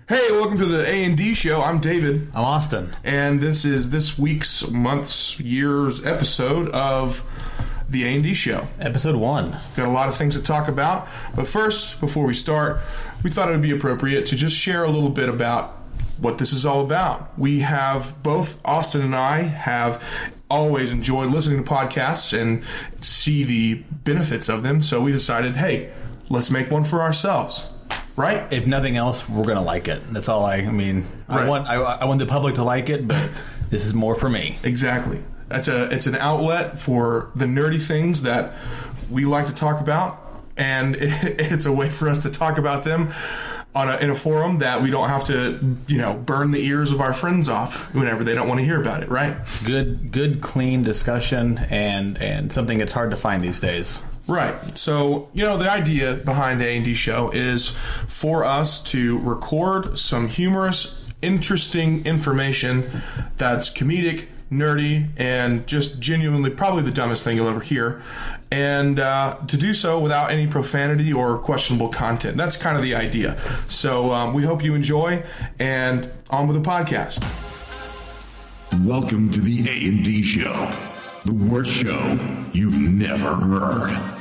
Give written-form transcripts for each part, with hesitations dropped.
Hey, welcome to the A&D Show. I'm David. I'm Austin. And this is this week's, month's, year's episode of the A&D Show. Episode 1. Got a lot of things to talk about. But first, before we start, we thought it would be appropriate to just share a little bit about what this is all about. We have, both Austin and I have always enjoyed listening to podcasts and see the benefits of them. So we decided, hey, let's make one for ourselves. Right? If nothing else, we're going to like it. That's all I mean. Right. I want the public to like it, but this is more for me. Exactly. It's an outlet for the nerdy things that we like to talk about, and it's a way for us to talk about them in a forum that we don't have to, burn the ears of our friends off whenever they don't want to hear about it, right? Good, clean discussion and something that's hard to find these days. Right. So, the idea behind the A&D Show is for us to record some humorous, interesting information that's comedic, nerdy, and just genuinely probably the dumbest thing you'll ever hear, and to do so without any profanity or questionable content. That's kind of the idea. So we hope you enjoy, and on with the podcast. Welcome to the A&D Show, the worst show you've never heard.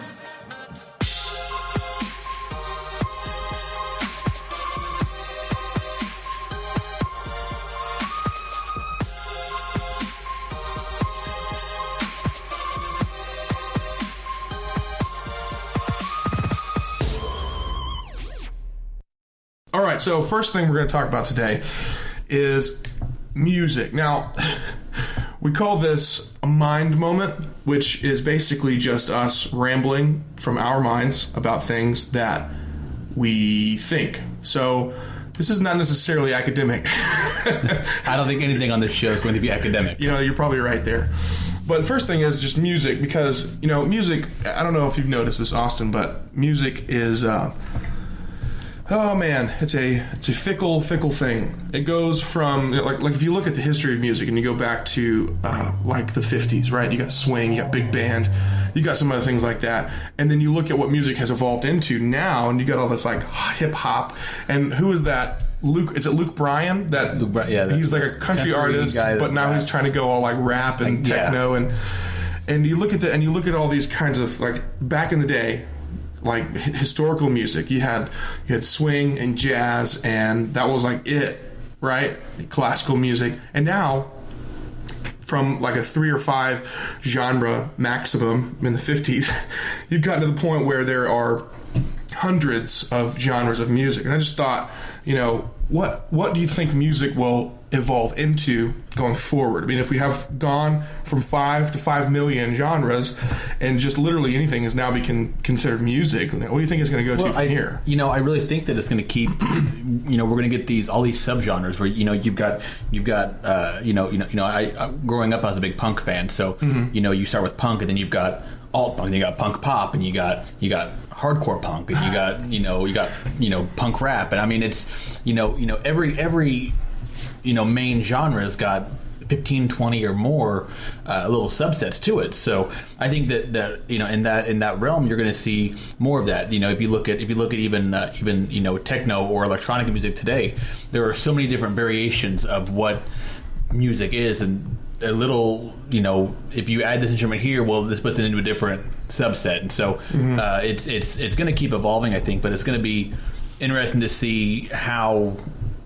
All right, so first thing we're going to talk about today is music. Now, we call this a mind moment, which is basically just us rambling from our minds about things that we think. So this is not necessarily academic. I don't think anything on this show is going to be academic. You're probably right there. But the first thing is just music, because, music, I don't know if you've noticed this, Austin, but music is... oh man, it's a fickle thing. It goes from like if you look at the history of music and you go back to like the 50s, right? You got swing, you got big band, you got some other things like that, and then you look at what music has evolved into now, and you got all this like hip hop. And who is that? Luke? Is it Luke Bryan? He's like a country artist, but now he's trying to go all like rap and techno, and you look at all these kinds of like back in the day. Like historical music, you had swing and jazz, and that was like it, right? Classical music, and now from like a 3 or 5 genre maximum in the 50s, you've gotten to the point where there are hundreds of genres of music. And I just thought, what do you think music will evolve into going forward? I mean, if we have gone from 5 to 5 million genres, and just literally anything is now considered music, what do you think it's going to go to from here? I really think that it's going to keep. We're going to get all these subgenres where you've got. I growing up, I was a big punk fan, so you start with punk, and then you've got alt punk, and you got punk pop, and you got hardcore punk, and you got punk rap, and I mean it's every main genre's got 15, 20 or more little subsets to it. So I think that in that realm you're going to see more of that. If you look at even techno or electronic music today, there are so many different variations of what music is, and a little, if you add this instrument here, well, this puts it into a different subset, and so it's going to keep evolving, I think, but it's going to be interesting to see how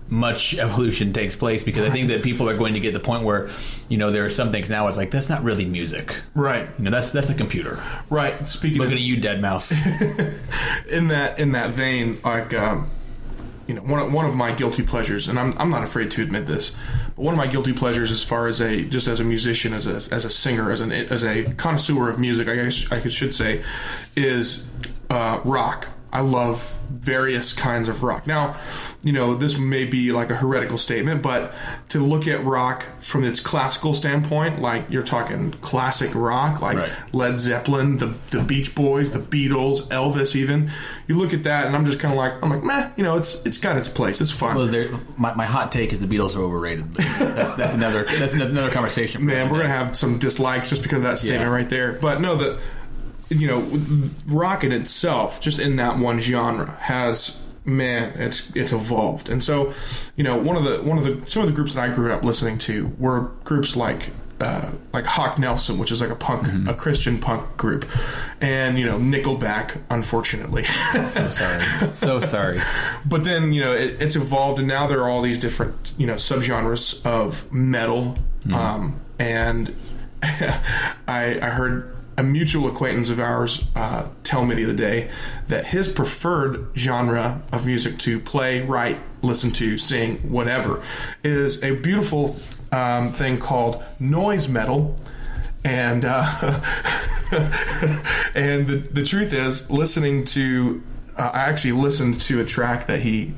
much evolution takes place, because I think that people are going to get the point where there are some things now it's like, that's not really music, right? That's a computer, right? Looking at you, dead mouse. in that vein, like one of my guilty pleasures, and I'm not afraid to admit this, but one of my guilty pleasures, as far as just as a musician, as a singer, as a connoisseur of music, I guess I should say, is rock. I love various kinds of rock. Now, this may be like a heretical statement, but to look at rock from its classical standpoint, like you're talking classic rock, like right. Led Zeppelin, the Beach Boys, the Beatles, Elvis even, you look at that and I'm just kind of like, meh, it's got its place. It's fun. Well, my hot take is the Beatles are overrated. That's another conversation. Man, we're going to have some dislikes just because of that statement right there. But no, rock in itself, just in that one genre, has man, it's evolved. And so, you know, some of the groups that I grew up listening to were groups like Hawk Nelson, which is like a Christian punk group, and, you know, Nickelback, unfortunately. So sorry. But then, you know, it's evolved, and now there are all these different, you know, subgenres of metal. And I heard a mutual acquaintance of ours tell me the other day that his preferred genre of music to play, write, listen to, sing, whatever, is a beautiful thing called noise metal. And and the truth is, listening to I actually listened to a track that he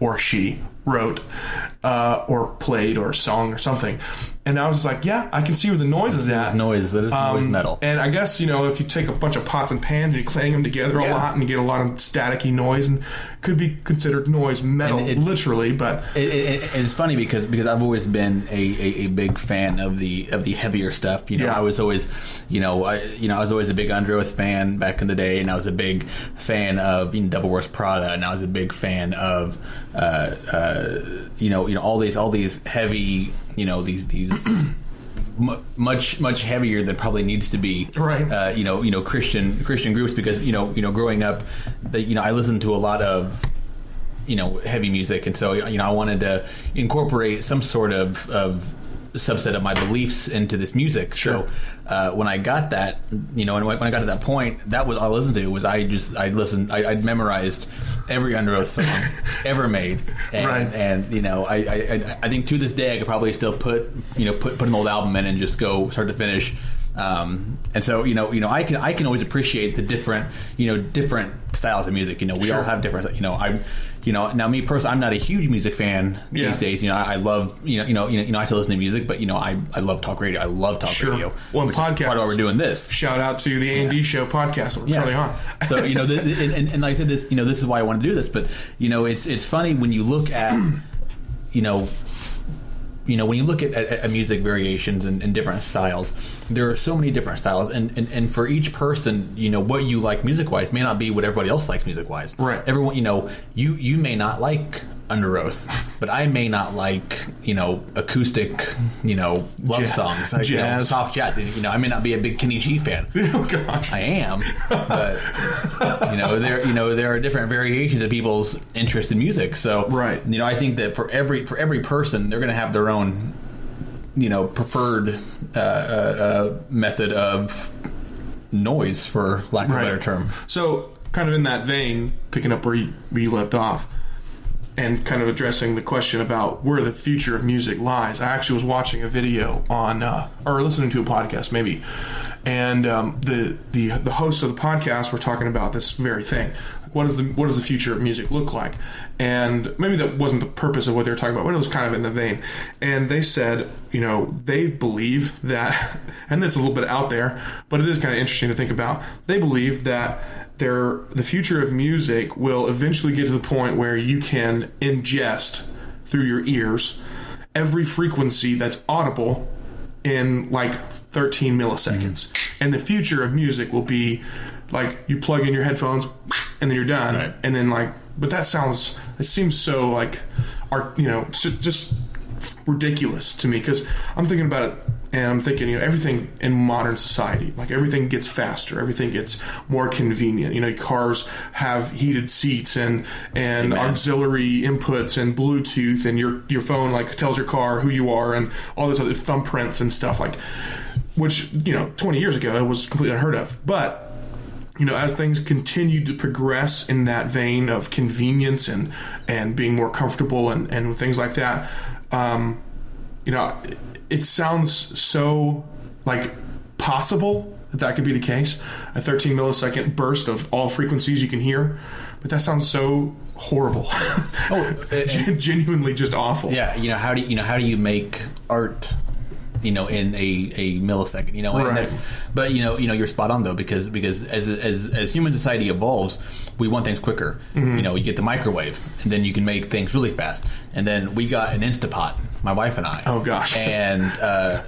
or she wrote or played or sung or something, and I was like, yeah, I can see where the noise is at. That is noise metal. And I guess, you know, if you take a bunch of pots and pans and you clang them together a lot, and you get a lot of staticky noise, and could be considered noise metal, literally. But it's funny because I've always been a big fan of the heavier stuff. You know, I was always, I was always a big Under Oath fan back in the day, and I was a big fan of, you know, Devil Wears Prada, and I was a big fan of all these heavy, you know, these much heavier than probably needs to be, right? Christian groups, because you know growing up, I listened to a lot of, you know, heavy music, and so, you know, I wanted to incorporate some sort of subset of my beliefs into this music. Sure. So when I got that, you know, and when I got to that point, that was all I listened to. Was I'd memorized every Under Oath song ever made, and, right. And you know, I think to this day I could probably still put an old album in and just go start to finish. And so, you know, I can always appreciate the different styles of music. You know, we all have different. Now me personally, I'm not a huge music fan these days. You know, I love I still listen to music, but, you know, I love talk radio. I love talk radio. Well, which podcast. Is part of why we're doing this. Shout out to the A&D Show podcast that we're currently on. So, you know, and like I said, this, you know, this is why I wanted to do this. But, you know, it's funny when you look at, when you look at music variations and different styles, there are so many different styles, and for each person, you know, what you like music-wise may not be what everybody else likes music-wise. Right. Everyone, you know, you may not like Under Oath, but I may not like, you know, acoustic, you know, love songs, like, jazz, you know, soft jazz. You know, I may not be a big Kenny G fan. Oh gosh, I am, but there are different variations of people's interest in music. So, right. You know, I think that for every person, they're going to have their own, you know, preferred method of noise, for lack of a better term. So, kind of in that vein, picking up where you left off, and kind of addressing the question about where the future of music lies, I actually was watching a video on, or listening to a podcast maybe, and the hosts of the podcast were talking about this very thing. What does the future of music look like? And maybe that wasn't the purpose of what they were talking about, but it was kind of in the vein. And they said, you know, they believe that, and that's a little bit out there, but it is kind of interesting to think about. They believe that the future of music will eventually get to the point where you can ingest through your ears every frequency that's audible in like 13 milliseconds. And the future of music will be like you plug in your headphones and then you're done. Right. And then but it seems so like just ridiculous to me, because I'm thinking about it and I'm thinking, you know, everything in modern society, like everything gets faster, everything gets more convenient. You know, cars have heated seats and auxiliary inputs and Bluetooth, and your phone like tells your car who you are, and all this other thumbprints and stuff, like, which, you know, 20 years ago it was completely unheard of. But, you know, as things continue to progress in that vein of convenience and being more comfortable and things like that, you know, it sounds so like possible that could be the case. A 13 millisecond burst of all frequencies you can hear, but that sounds so horrible. Genuinely just awful. Yeah, you know, how do you make art, you know, in a millisecond, you know, and right. But you know, you're spot on though, because as human society evolves, we want things quicker. Mm-hmm. You know, you get the microwave, and then you can make things really fast, and then we got an Instapot, my wife and I. Oh gosh. And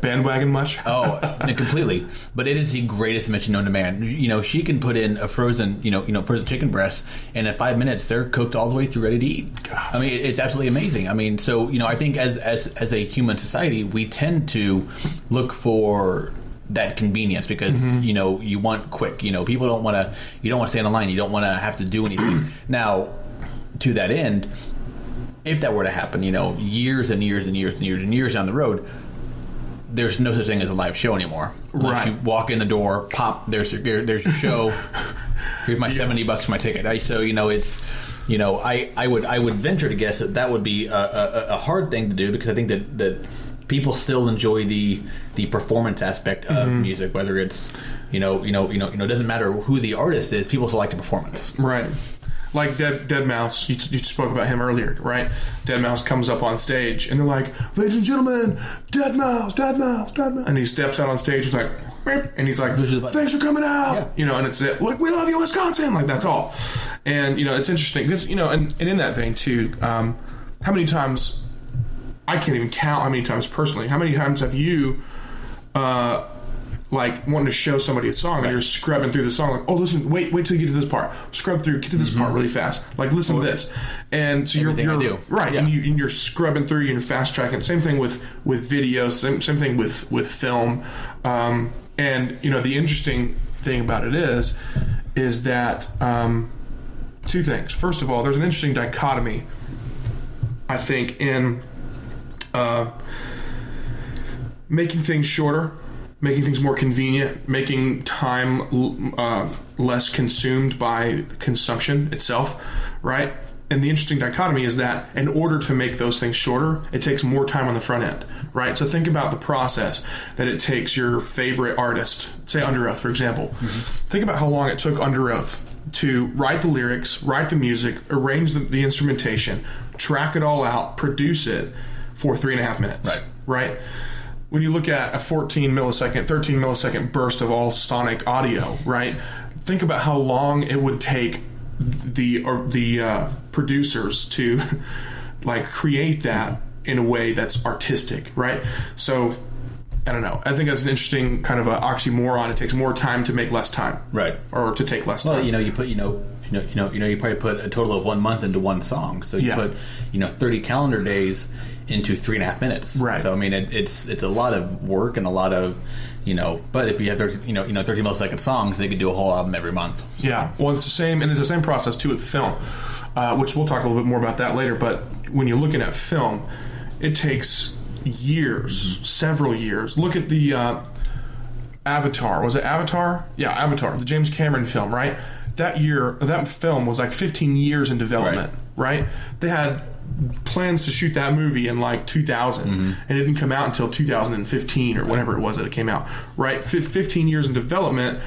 bandwagon much? Completely. But it is the greatest invention known to man. You know, she can put in a frozen chicken breast, and in 5 minutes they're cooked all the way through, ready to eat. Gosh. I mean, it's absolutely amazing. I mean, so I think as a human society, we tend to look for that convenience because you want quick. People don't want to. You don't want to stand in line. You don't want to have to do anything. Now, to that end, if that were to happen, years and years and years and years and years down the road, there's no such thing as a live show anymore. Once you walk in the door, pop, there's your show. Here's my $70 for my ticket. So it's. I would venture to guess that would be a hard thing to do because I think that people still enjoy the performance aspect of music, whether it's it doesn't matter who the artist is, people still like the performance. Right. Like Dead Mouse, you spoke about him earlier, right? Dead Mouse comes up on stage and they're like, "Ladies and gentlemen, Dead Mouse, Dead Mouse, Dead Mouse," and he steps out on stage. He's like, and he's like, "Thanks for coming out," and it's like, "We love you, Wisconsin," like that's all. And it's interesting because and in that vein too, how many times I can't even count how many times personally. How many times have you? Like wanting to show somebody a song and you're scrubbing through the song like, "Oh, listen, wait till you get to this part. Scrub through, get to this part really fast. Like, listen to this." And so you're right, and you're scrubbing through, you're fast tracking. Same thing with videos. Same thing with film. And the interesting thing about it is that two things. First of all, there's an interesting dichotomy, I think, in making things shorter, making things more convenient, making time less consumed by consumption itself, right? And the interesting dichotomy is that in order to make those things shorter, it takes more time on the front end, right? So think about the process that it takes your favorite artist, say Under Oath, for example. Think about how long it took Under Oath to write the lyrics, write the music, arrange the instrumentation, track it all out, produce it for 3.5 minutes, right? When you look at a 13 millisecond burst of all sonic audio, right? Think about how long it would take the producers to like create that in a way that's artistic, right? So I don't know. I think that's an interesting kind of an oxymoron. It takes more time to make less time, right? Or to take less time. Well, you put you probably put a total of 1 month into one song, so you put 30 calendar days into 3.5 minutes, right? So I mean, it's a lot of work and a lot of But if you have 30 millisecond songs, they could do a whole album every month. Yeah, well, it's the same process too with film, which we'll talk a little bit more about that later. But when you're looking at film, it takes years, several years. Look at the Avatar. Was it Avatar? Yeah, Avatar, the James Cameron film, right? That film was like 15 years in development, right? They had plans to shoot that movie in like 2000 and it didn't come out until 2015 or whenever it was that it came out, right? 15 years in development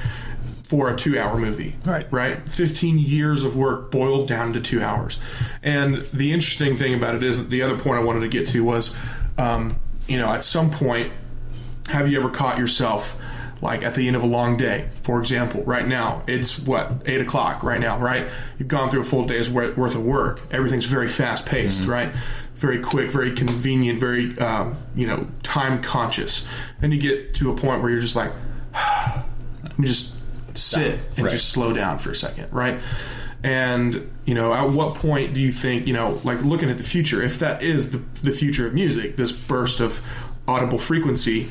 for a 2-hour movie, right? 15 years of work boiled down to 2 hours. And the interesting thing about it is that the other point I wanted to get to was at some point, have you ever caught yourself like at the end of a long day? For example, right now, it's 8 o'clock right now, right? You've gone through a full day's worth of work. Everything's very fast paced, right? Very quick, very convenient, very, time conscious. Then you get to a point where you're just like, let me just sit and just slow down for a second, right? And, at what point do you think, like looking at the future, if that is the future of music, this burst of audible frequency,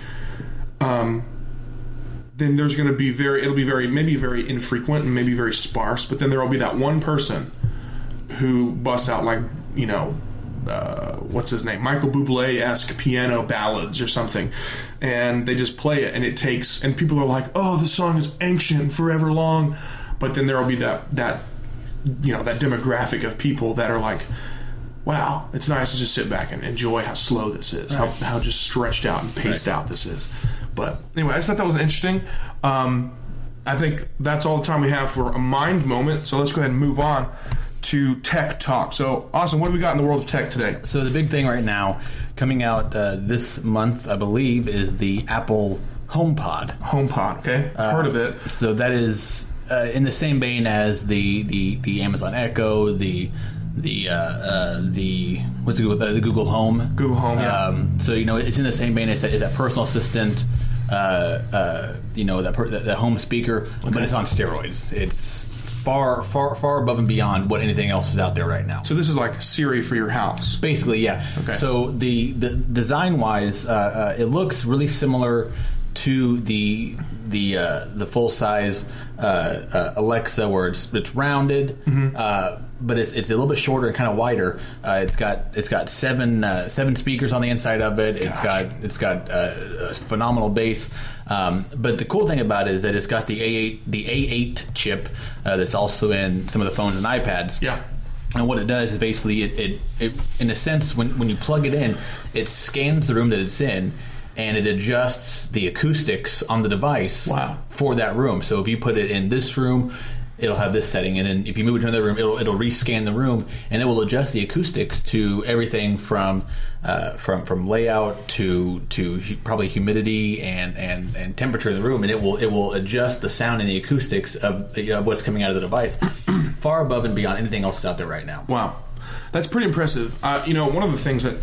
then there's going to be maybe very infrequent and maybe very sparse, but then there will be that one person who busts out like, what's his name? Michael Bublé-esque piano ballads or something. And they just play it and people are like, oh, this song is ancient and forever long. But then there will be that demographic of people that are like, wow, it's nice to just sit back and enjoy how slow this is, how just stretched out and paced out this is. But anyway, I just thought that was interesting. I think that's all the time we have for a mind moment. So let's go ahead and move on to tech talk. So, Austin, what do we got in the world of tech today? So the big thing right now, coming out this month, I believe, is the Apple HomePod. HomePod, okay. Heard of it. So that is in the same vein as the Amazon Echo, the what's it called? The Google Home. Google Home. Yeah. So it's in the same vein as that personal assistant. That home speaker, but it's on steroids. It's far above and beyond what anything else is out there right now. So this is like Siri for your house, basically. Yeah. Okay. So the design wise, it looks really similar to the full size Alexa, where it's rounded, but it's a little bit shorter and kind of wider. It's got seven speakers on the inside of it. Gosh. It's got a phenomenal bass. But the cool thing about it is that it's got the A8 chip that's also in some of the phones and iPads. Yeah. And what it does is basically it in a sense when you plug it in, it scans the room that it's in, and it adjusts the acoustics on the device for that room. So if you put it in this room, it'll have this setting, and then if you move it to another room, it'll rescan the room, and it will adjust the acoustics to everything from layout to probably humidity and temperature in the room, and it will adjust the sound and the acoustics of what's coming out of the device far above and beyond anything else that's out there right now. Wow, that's pretty impressive. One of the things that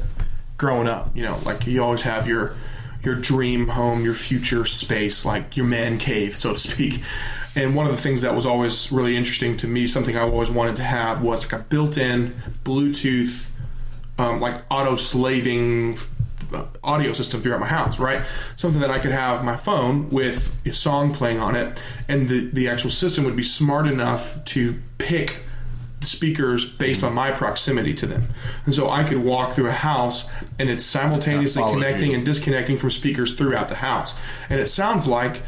growing up, like you always have your dream home, your future space, like your man cave, so to speak. And one of the things that was always really interesting to me, something I always wanted to have, was like a built-in Bluetooth, like auto-slaving audio system throughout my house, right? Something that I could have my phone with a song playing on it, and the actual system would be smart enough to pick speakers based on my proximity to them. And so I could walk through a house and it's simultaneously connecting and disconnecting from speakers throughout the house. And it sounds like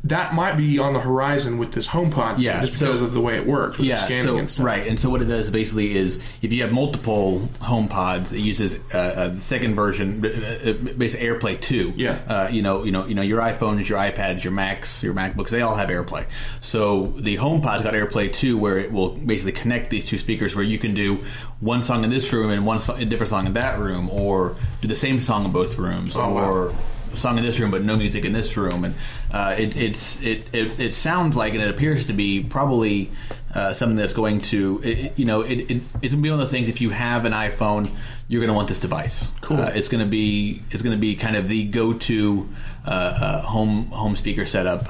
that might be on the horizon with this HomePod, just because of the way it works with the scanning and stuff. Right, and so what it does basically is if you have multiple HomePods, it uses the second version, basically AirPlay 2. Yeah. Your iPhones, your iPads, your Macs, your MacBooks, they all have AirPlay. So the HomePod's got AirPlay 2, where it will basically connect these two speakers, where you can do one song in this room and a different song in that room, or do the same song in both rooms, song in this room but no music in this room, and it sounds like, and it appears to be probably something that's going to it's going to be one of those things. If you have an iPhone, you're going to want this device. Cool. It's going to be kind of the go-to home speaker setup.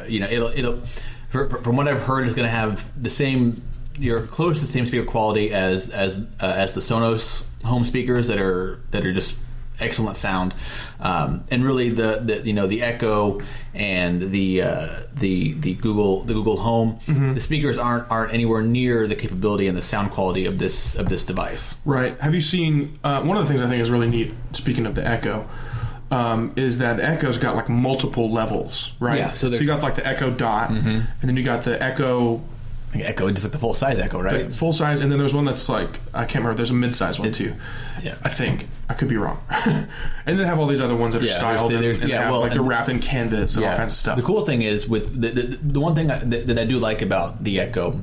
It'll from what I've heard, it's going to have the same. You're close to the same speaker quality as the Sonos home speakers that are just excellent sound, and really the Echo and the Google Home, the speakers aren't anywhere near the capability and the sound quality of this device. Right. Have you seen one of the things I think is really neat? Speaking of the Echo, is that the Echo's got like multiple levels, right? Yeah. So you got like the Echo Dot, and then you got the Echo. Echo, just like the full size Echo, right? Full size, and then there's one that's like, I can't remember. There's a mid-size one too. Yeah, I think I could be wrong. And then they have all these other ones that are styled, they're wrapped in canvas and all kinds of stuff. The cool thing is with the one thing that I do like about the Echo,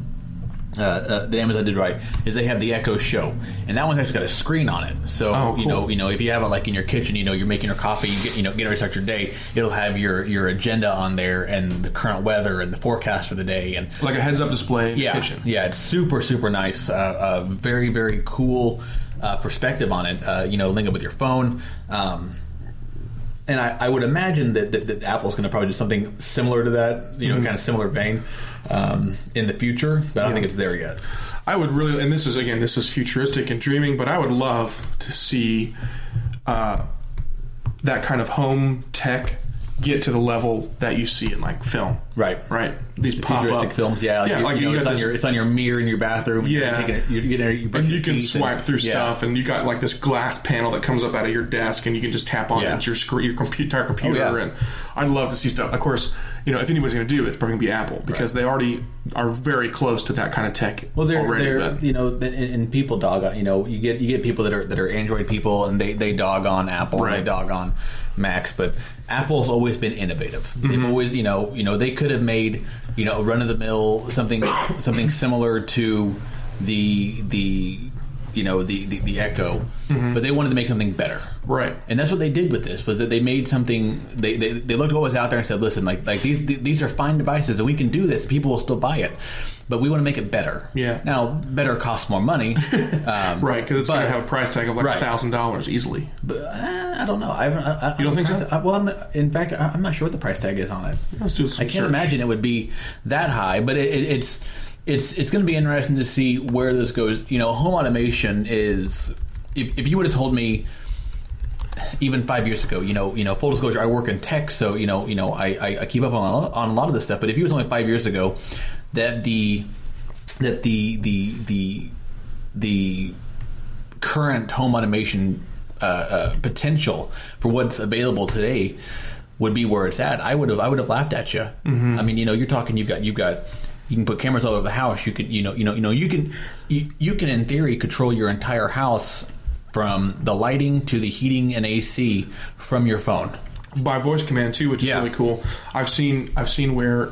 that Amazon did right, is they have the Echo Show, and that one's actually got a screen on it. So cool. If you have it like in your kitchen, you're making your coffee, you get ready to start your day, it'll have your agenda on there and the current weather and the forecast for the day, and like a heads-up display in the kitchen. Yeah, it's super super nice. Very very cool perspective on it. Link it with your phone. And I would imagine that Apple's going to probably do something similar to that, kind of similar vein in the future, but I don't think it's there yet. I would really, and this is futuristic and dreaming, but I would love to see that kind of home tech get to the level that you see in like film. Right. These futuristic films, it's on your mirror in your bathroom. And you can swipe through stuff, and you got like this glass panel that comes up out of your desk, and you can just tap on it. It's your screen, your entire computer, and I'd love to see stuff. Of course, if anybody's going to do it, it's probably going to be Apple, because they already are very close to that kind of tech. Well, and people dog on. You get people that are Android people, and they dog on Apple, and they dog on Macs, but Apple's always been innovative. They've always, they could have made, a run of the mill something similar to the Echo, but they wanted to make something better. Right. And that's what they did with this, was that they made something, they looked at what was out there and said, listen, like these are fine devices and we can do this, people will still buy it. but we want to make it better. Yeah. Now, better costs more money. Right, because it's going to have a price tag of like $1,000 easily. But I don't know. You don't think so? In fact, I'm not sure what the price tag is on it. Let's do some I can't imagine it would be that high, but it's going to be interesting to see where this goes. Home automation is, if you would have told me even 5 years ago, full disclosure, I work in tech, so I keep up on a lot of this stuff. But if you was only 5 years ago, that the current home automation potential for what's available today would be where it's at, I would have laughed at you. Mm-hmm. I mean, you're talking, you can put cameras all over the house. You can you can in theory control your entire house from the lighting to the heating and AC from your phone by voice command too, which is really cool. I've seen where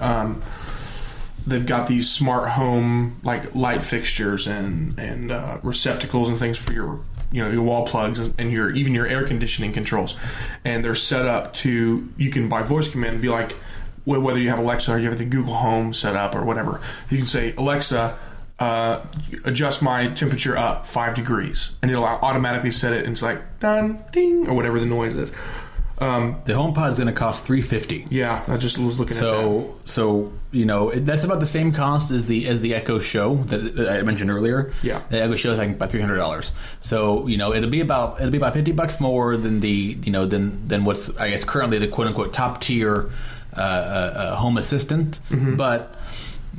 they've got these smart home like light fixtures and receptacles and things for your your wall plugs and even your air conditioning controls, and they're set up to, you can by voice command be like, whether you have Alexa or you have the Google Home set up or whatever, you can say, Alexa, adjust my temperature up 5 degrees, and it'll automatically set it, and it's like dun ding or whatever the noise is. The HomePod is going to cost $350. Yeah, I just was looking at that. So that's about the same cost as the Echo Show that I mentioned earlier. Yeah, the Echo Show is like about $300. So it'll be about $50 more than than what's, I guess, currently the quote unquote top tier home assistant. Mm-hmm. But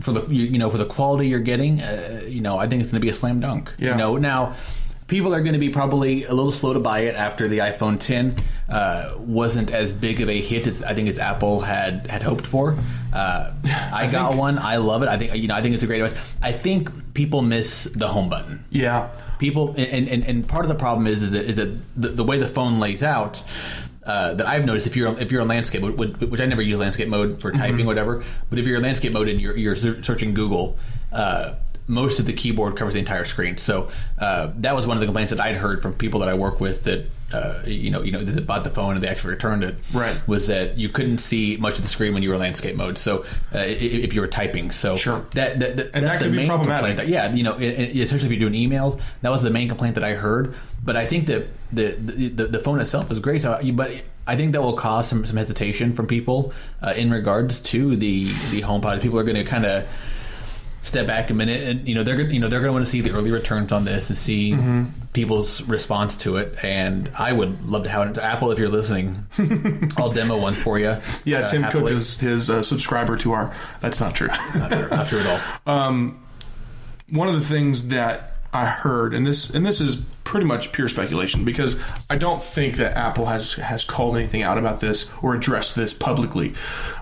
for the quality you're getting, I think it's going to be a slam dunk. Yeah. Now, people are going to be probably a little slow to buy it after the iPhone 10 wasn't as big of a hit as I think as Apple had hoped for. I got one. I love it. I think it's a great device. I think people miss the home button. Yeah. People and part of the problem is that the way the phone lays out. That I've noticed, if you're on landscape mode, which I never use landscape mode for typing, whatever, but if you're in landscape mode and you're searching Google, most of the keyboard covers the entire screen. So that was one of the complaints that I'd heard from people that I work with that that bought the phone and they actually returned it. Right. Was that you couldn't see much of the screen when you were in landscape mode. So if you were typing, so sure, that's that the main problematic. complaint. Yeah, especially if you're doing emails, that was the main complaint that I heard. But I think that the phone itself is great. But I think that will cause some hesitation from people in regards to the HomePod. People are going to kind of step back a minute, and they're going to want to see the early returns on this and see people's response to it. And I would love to have it. Apple, if you're listening, I'll demo one for you. Yeah, Tim Cook is his subscriber to our. That's not true. Not true at all. One of the things that I heard, and this is pretty much pure speculation, because I don't think that Apple has called anything out about this or addressed this publicly.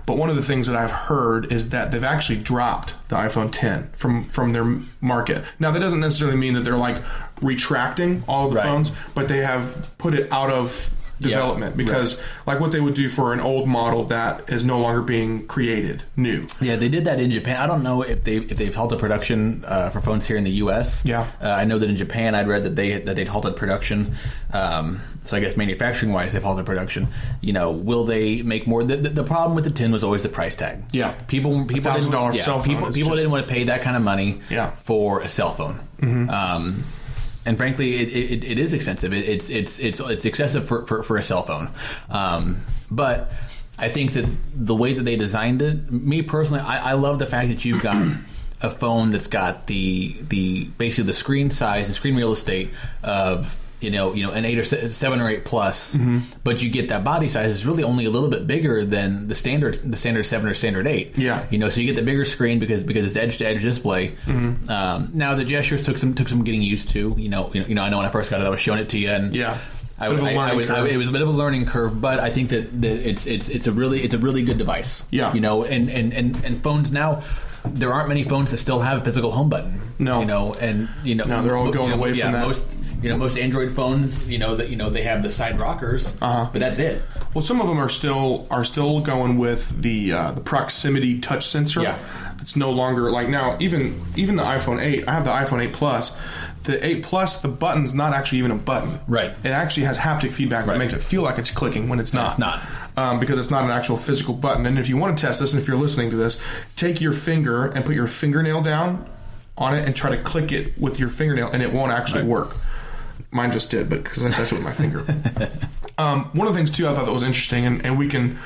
But one of the things that I've heard is that they've actually dropped the iPhone 10 from their market. Now, that doesn't necessarily mean that they're like retracting all of the phones, but they have put it out of development because like what they would do for an old model that is no longer being created new. Yeah, they did that in Japan. I don't know if they've halted production for phones here in the U.S. Yeah, I know that in Japan I'd read that they'd halted production. So I guess manufacturing wise they've halted production. Will they make more? The problem with the 10 was always the price tag. Yeah, people $1,000 cell phone. People didn't want to pay that kind of money. Yeah. For a cell phone. Mm-hmm. And frankly, it is expensive. It's excessive for a cell phone. But I think that the way that they designed it, me personally, I love the fact that you've got a phone that's got the basically the screen size and screen real estate of an 8 or 7 or 8 plus, but you get that body size is really only a little bit bigger than the standard 7 or standard 8. Yeah, so you get the bigger screen because it's edge to edge display. Now the gestures took some getting used to. I know when I first got it, I was showing it to you, and it was a bit of a learning curve, but I think that it's a really good device. Yeah, and phones now. There aren't many phones that still have a physical home button. No, no, they're all going away from that. Most Android phones, they have the side rockers, but that's it. Well, some of them are still going with the proximity touch sensor. Yeah, it's no longer like now. Even the iPhone 8. I have the iPhone 8 Plus. the 8 Plus, the button's not actually even a button. Right. It actually has haptic feedback that makes it feel like it's clicking when it's not. It's not. Because it's not an actual physical button. And if you want to test this, and if you're listening to this, take your finger and put your fingernail down on it and try to click it with your fingernail, and it won't actually work. Mine just did, but because I touched it with my finger. One of the things, too, I thought that was interesting, and we can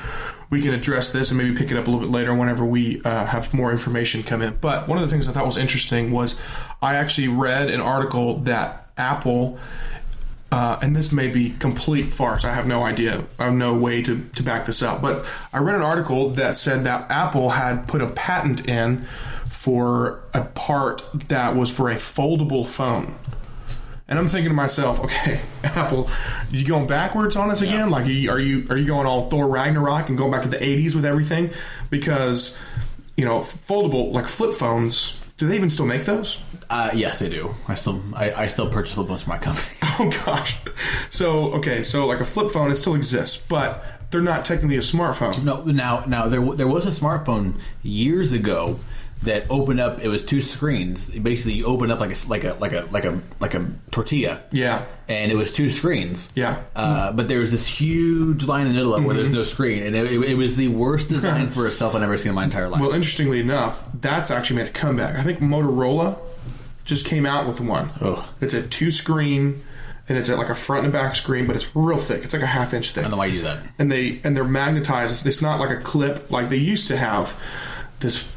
address this and maybe pick it up a little bit later whenever we have more information come in. But one of the things I thought was interesting was I actually read an article that Apple, and this may be complete farce, I have no idea, I have no way to back this up, but I read an article that said that Apple had put a patent in for a part that was for a foldable phone. And I'm thinking to myself, okay, Apple, you going backwards on us again? Like, are you going all Thor Ragnarok and going back to the 80s with everything? Because, foldable, like flip phones, do they even still make those? Yes, they do. I still purchase flip phones for my company. Oh, gosh. So like a flip phone, it still exists, but they're not technically a smartphone. No, now there was a smartphone years ago that opened up. It was 2 screens. Basically, you open up like a tortilla. Yeah. And it was 2 screens. Yeah. But there was this huge line in the middle of where there's no screen, and it was the worst design for a cell phone I've ever seen in my entire life. Well, interestingly enough, that's actually made a comeback. I think Motorola just came out with one. Oh. It's a 2 screen. And it's at like a front and back screen, but it's real thick. It's like a half-inch thick. I don't know why you do that. And they're magnetized. It's not like a clip like they used to have. This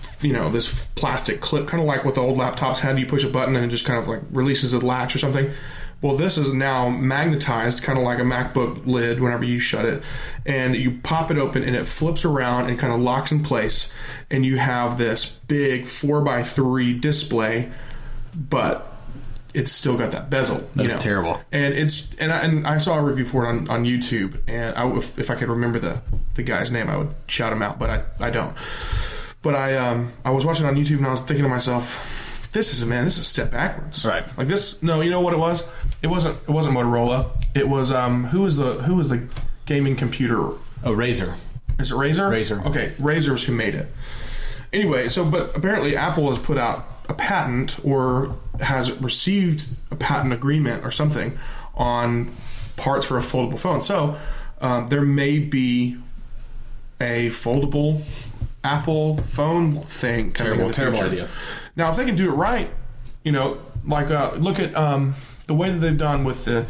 plastic clip, kind of like what the old laptops had. You push a button and it just kind of like releases a latch or something. Well, this is now magnetized, kind of like a MacBook lid whenever you shut it. And you pop it open and it flips around and kind of locks in place. And you have this big 4x3 display, but it's still got that bezel. That's terrible. And I saw a review for it on YouTube. And if I could remember the guy's name, I would shout him out, but I don't. But I was watching on YouTube and I was thinking to myself, this is a step backwards. Right. Like this. No, you know what it was? It wasn't Motorola. It was who was the gaming computer? Oh, Razer. Is it Razer? Razer. Okay, Razer's who made it. Anyway, but apparently Apple has put out a patent or has received a patent agreement or something on parts for a foldable phone. So there may be a foldable Apple phone thing coming in the future. Terrible idea. Now, if they can do it right, look at the way that they've done with the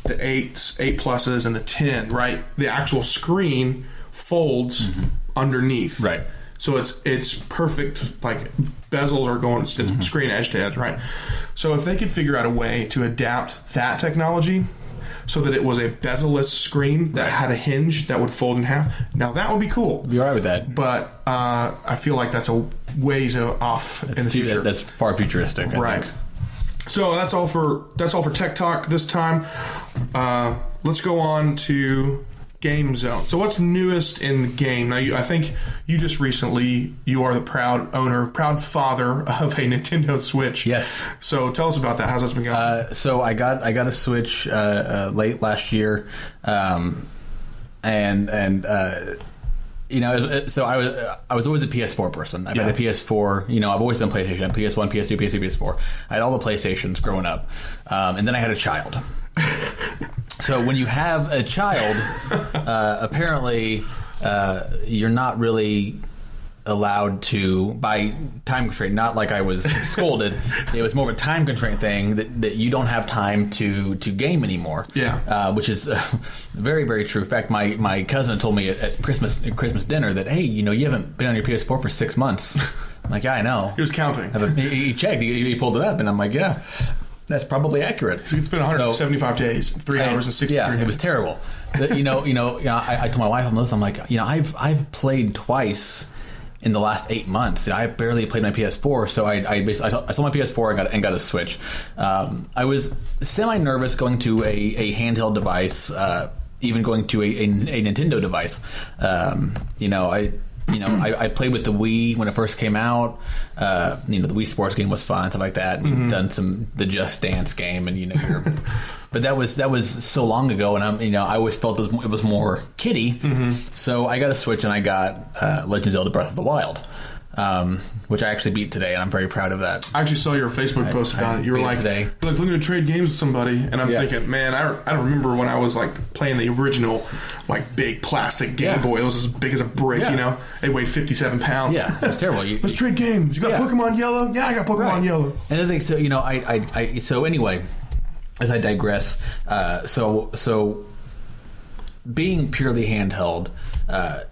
8 Pluses and the 10, right? The actual screen folds underneath. Right. So it's perfect, like bezels are going, it's screen edge to edge, right? So if they could figure out a way to adapt that technology so that it was a bezel-less screen that had a hinge that would fold in half, now that would be cool. Be all right with that. But I feel like that's a ways off in the future. That's far futuristic, I think. So that's all for Tech Talk this time. Let's go on to Game Zone. So what's newest in the game? Now, I think you just recently, you are the proud father of a Nintendo Switch. Yes. So tell us about that. How's that been going? So I got a Switch late last year, so I was always a PS4 person. I've had a PS4. I've always been PlayStation. PS1, PS2, PS3, PS4. I had all the PlayStations growing up, and then I had a child. So when you have a child, apparently you're not really allowed to, by time constraint, not like I was scolded, it was more of a time constraint thing that you don't have time to game anymore. Yeah. Which is very, very true. In fact, my cousin told me at Christmas dinner that, hey, you haven't been on your PS4 for 6 months. I'm like, yeah, I know. He was counting. He checked. He pulled it up, and I'm like, yeah. That's probably accurate. It's been 175 days, 3 hours and 63 minutes. Yeah, it was terrible. I told my wife on this, I'm like, I've played twice in the last 8 months. I barely played my PS4, so I sold my PS4 and got a Switch. I was semi-nervous going to a handheld device, even going to a Nintendo device. I played with the Wii when it first came out. The Wii Sports game was fun, stuff like that. We've done the Just Dance game, and but that was so long ago, and I always felt it was more kiddie. So I got a Switch and I got Legend of Zelda: Breath of the Wild. which I actually beat today, and I'm very proud of that. I actually saw your Facebook post about it. You were like, looking to trade games with somebody, and I'm thinking, man, I remember when I was like playing the original, like big plastic Game Boy. It was as big as a brick, you know. It weighed 57 pounds. Yeah, it's terrible. Let's trade games. You got Pokemon Yellow? Yeah, I got Pokemon Yellow. And I think so. You know, so anyway, as I digress, so being purely handheld.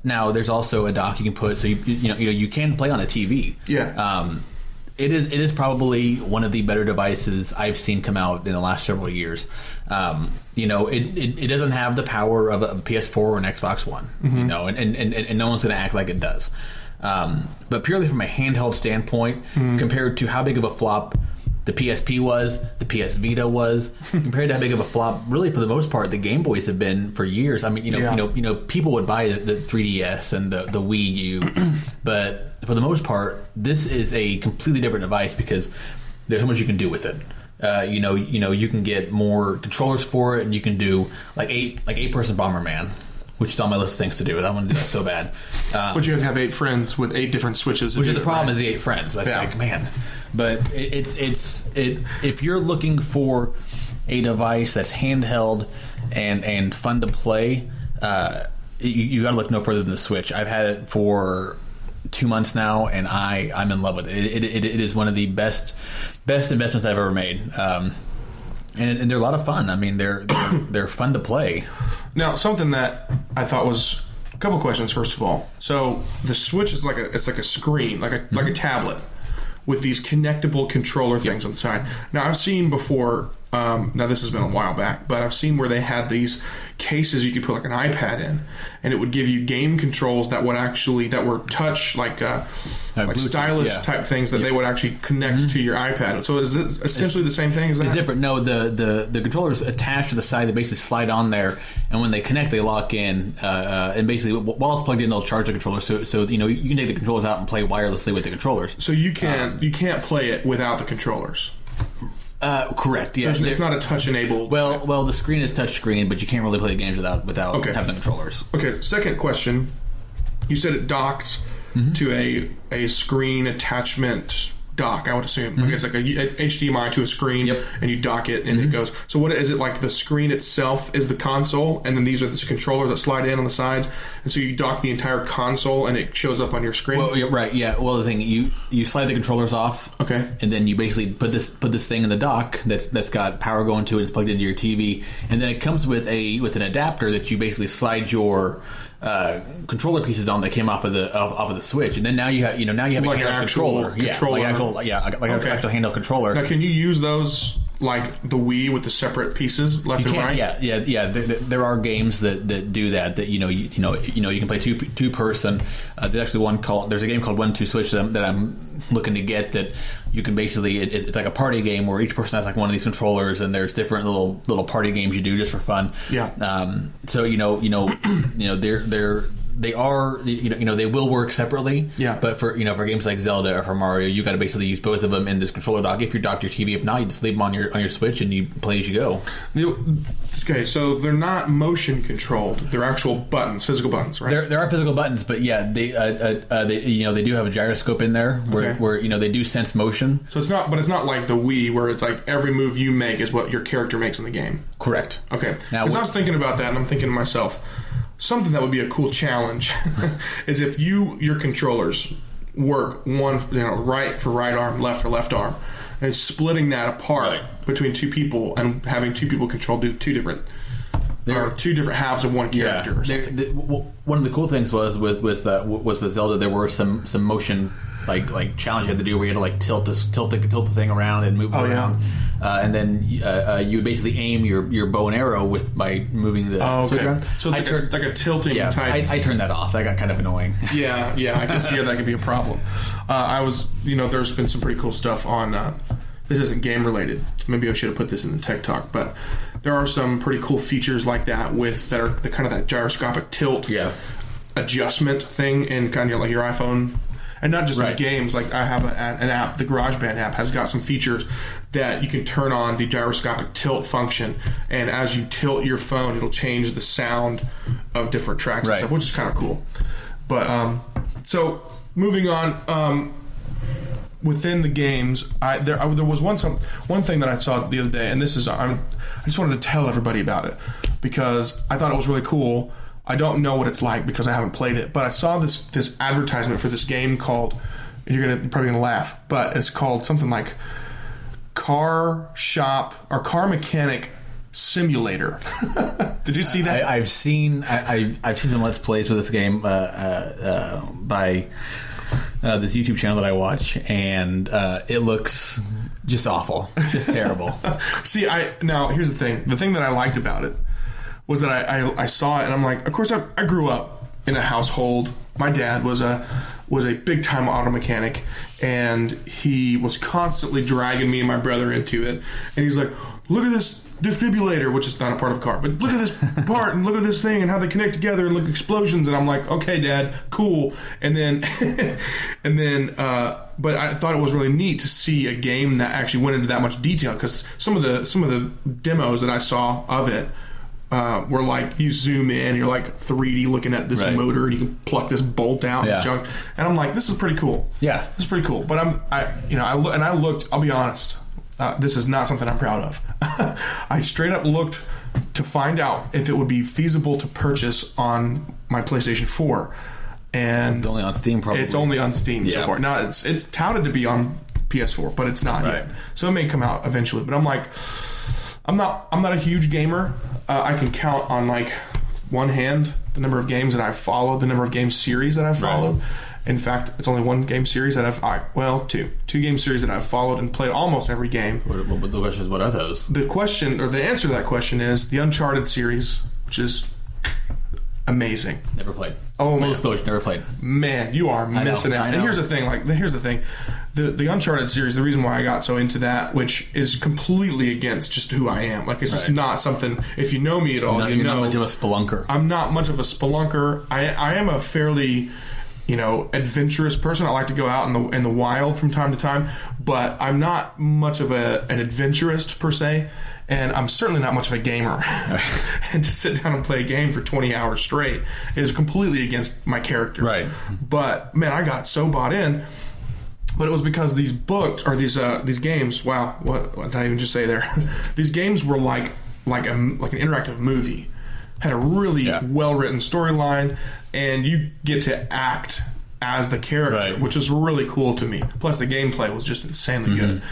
Now there's also a dock you can put, so you can play on a TV. Yeah. It is probably one of the better devices I've seen come out in the last several years. It doesn't have the power of a PS4 or an Xbox One. You know, and no one's going to act like it does. But purely from a handheld standpoint, compared to how big of a flop the PSP was, the PS Vita was, compared to how big of a flop, really for the most part, the Game Boys have been for years. I mean, people would buy the 3DS and the Wii U, but for the most part, this is a completely different device because there's so much you can do with it. You can get more controllers for it, and you can do like eight-person Bomberman, which is on my list of things to do. I want to do that so bad. But you have to have 8 friends with 8 different switches. Which is the problem is the 8 friends. I think, man. But if you're looking for a device that's handheld and fun to play, you got to look no further than the Switch. I've had it for 2 months now, and I'm in love with it. It is one of the best investments I've ever made. And they're a lot of fun. I mean, they're fun to play. Now, something that I thought was a couple questions. First of all, so the Switch is like a screen, like a tablet with these connectable controller things on the side. Now, I've seen before. Now, this has been a while back, but I've seen where they had these cases you could put like an iPad in, and it would give you game controls that were touch like stylus type things that they would actually connect to your iPad. So is it essentially the same ththing? Is that it's different? No, the controllers attached to the side. They basically slide on there, and when they connect, they lock in. And basically, while it's plugged in, they'll charge the controller. So you can take the controllers out and play wirelessly with the controllers. So you can't play it without the controllers. Correct. Yeah, it's not a touch enabled. Well, the screen is touch screen, but you can't really play the games without having the controllers. Okay. Second question: you said it docked to a screen attachment dock. I would assume. I guess like a HDMI to a screen, and you dock it, and it goes. So what is it like? The screen itself is the console, and then these are the controllers that slide in on the sides, and so you dock the entire console, and it shows up on your screen. Well, right, yeah. Well, the thing you slide the controllers off, okay, and then you basically put this thing in the dock that's got power going to it. It's plugged into your TV, and then it comes with an adapter that you basically slide your controller pieces on that came off of the Switch, and then now you have like an actual controller, an actual handheld controller. Now, can you use those like the Wii with the separate pieces left and right? Yeah. There are games that do that. That you can play two person. There's actually there's a game called 1-2 Switch that I'm looking to get that. You can basically it's like a party game where each person has like one of these controllers, and there's different little party games you do just for fun. Yeah. So they will work separately. Yeah. But for games like Zelda or for Mario, you got to basically use both of them in this controller dock. If you're docked your TV, if not, you just leave them on your Switch and you play as you go. Okay, so they're not motion controlled; they're actual buttons, physical buttons, right? There are physical buttons, but yeah, they do have a gyroscope in there where they do sense motion. So it's not like the Wii where it's like every move you make is what your character makes in the game. Correct. Okay. Now, because I was thinking about that, and I'm thinking to myself, something that would be a cool challenge is if your controllers work one right for right arm, left for left arm, and splitting that apart between two people and having two people control two different halves of one character. Yeah. One of the cool things was with Zelda, there were some motion like challenge you had to do where you had to like tilt the thing around and move it around. And then you would basically aim your bow and arrow by moving the switch around. So it's like a tilting type. I turned that off. That got kind of annoying. Yeah, I can see how that could be a problem. There's been some pretty cool stuff on. This isn't game related. Maybe I should have put this in the tech talk, but there are some pretty cool features like that that are the kind of that gyroscopic tilt adjustment thing in kind of like your iPhone. And not just in games. Like I have an app, the GarageBand app has got some features that you can turn on the gyroscopic tilt function, and as you tilt your phone, it'll change the sound of different tracks and stuff, which is kind of cool. But so moving on. Within the games, there was one thing that I saw the other day, and this is I just wanted to tell everybody about it because I thought it was really cool. I don't know what it's like because I haven't played it, but I saw this advertisement for this game called, you're probably gonna laugh, but it's called something like Car Shop or Car Mechanic Simulator. Did you see that? I've seen some Let's Plays for this game by this YouTube channel that I watch, and it looks just awful, just terrible. See, now here's the thing. The thing that I liked about it was that I saw it, and I'm like, of course, I grew up in a household. My dad was a big time auto mechanic, and he was constantly dragging me and my brother into it. And he's like, look at this defibrillator, which is not a part of the car, but look at this part and look at this thing and how they connect together and look at explosions. And I'm like, okay, Dad, cool. And then but I thought it was really neat to see a game that actually went into that much detail, because some of the demos that I saw of it were like, you zoom in, you're like 3D looking at this motor, and you can pluck this bolt out and junk. And I'm like, this is pretty cool. Yeah, this is pretty cool. But I looked. I'll be honest. This is not something I'm proud of. I straight up looked to find out if it would be feasible to purchase on my PlayStation 4. And it's only on Steam, probably. It's only on Steam so far. Now, it's touted to be on PS4, but it's not yet. So it may come out eventually. But I'm like, I'm not a huge gamer. I can count on like one hand the number of games that I've followed, the number of game series that I've followed. Right. In fact, it's only one game series that two game series that I've followed and played almost every game. But the question is, what are those? The question, or the answer to that question, is the Uncharted series, which is amazing. Never played. Oh, full disclosure, never played. Man, you are missing out. And here's the thing. The Uncharted series, the reason why I got so into that, which is completely against just who I am. Like, it's just not something, if you know me at all, you're not much of a spelunker. I'm not much of a spelunker. I am a fairly, adventurous person. I like to go out in the wild from time to time, but I'm not much of an adventurist per se, and I'm certainly not much of a gamer. And to sit down and play a game for 20 hours straight is completely against my character. Right. But man, I got so bought in. But it was because these books or these games. Wow, what did I even just say there? These games were like an interactive movie. Had a really well-written storyline, and you get to act as the character, which is really cool to me. Plus, the gameplay was just insanely good.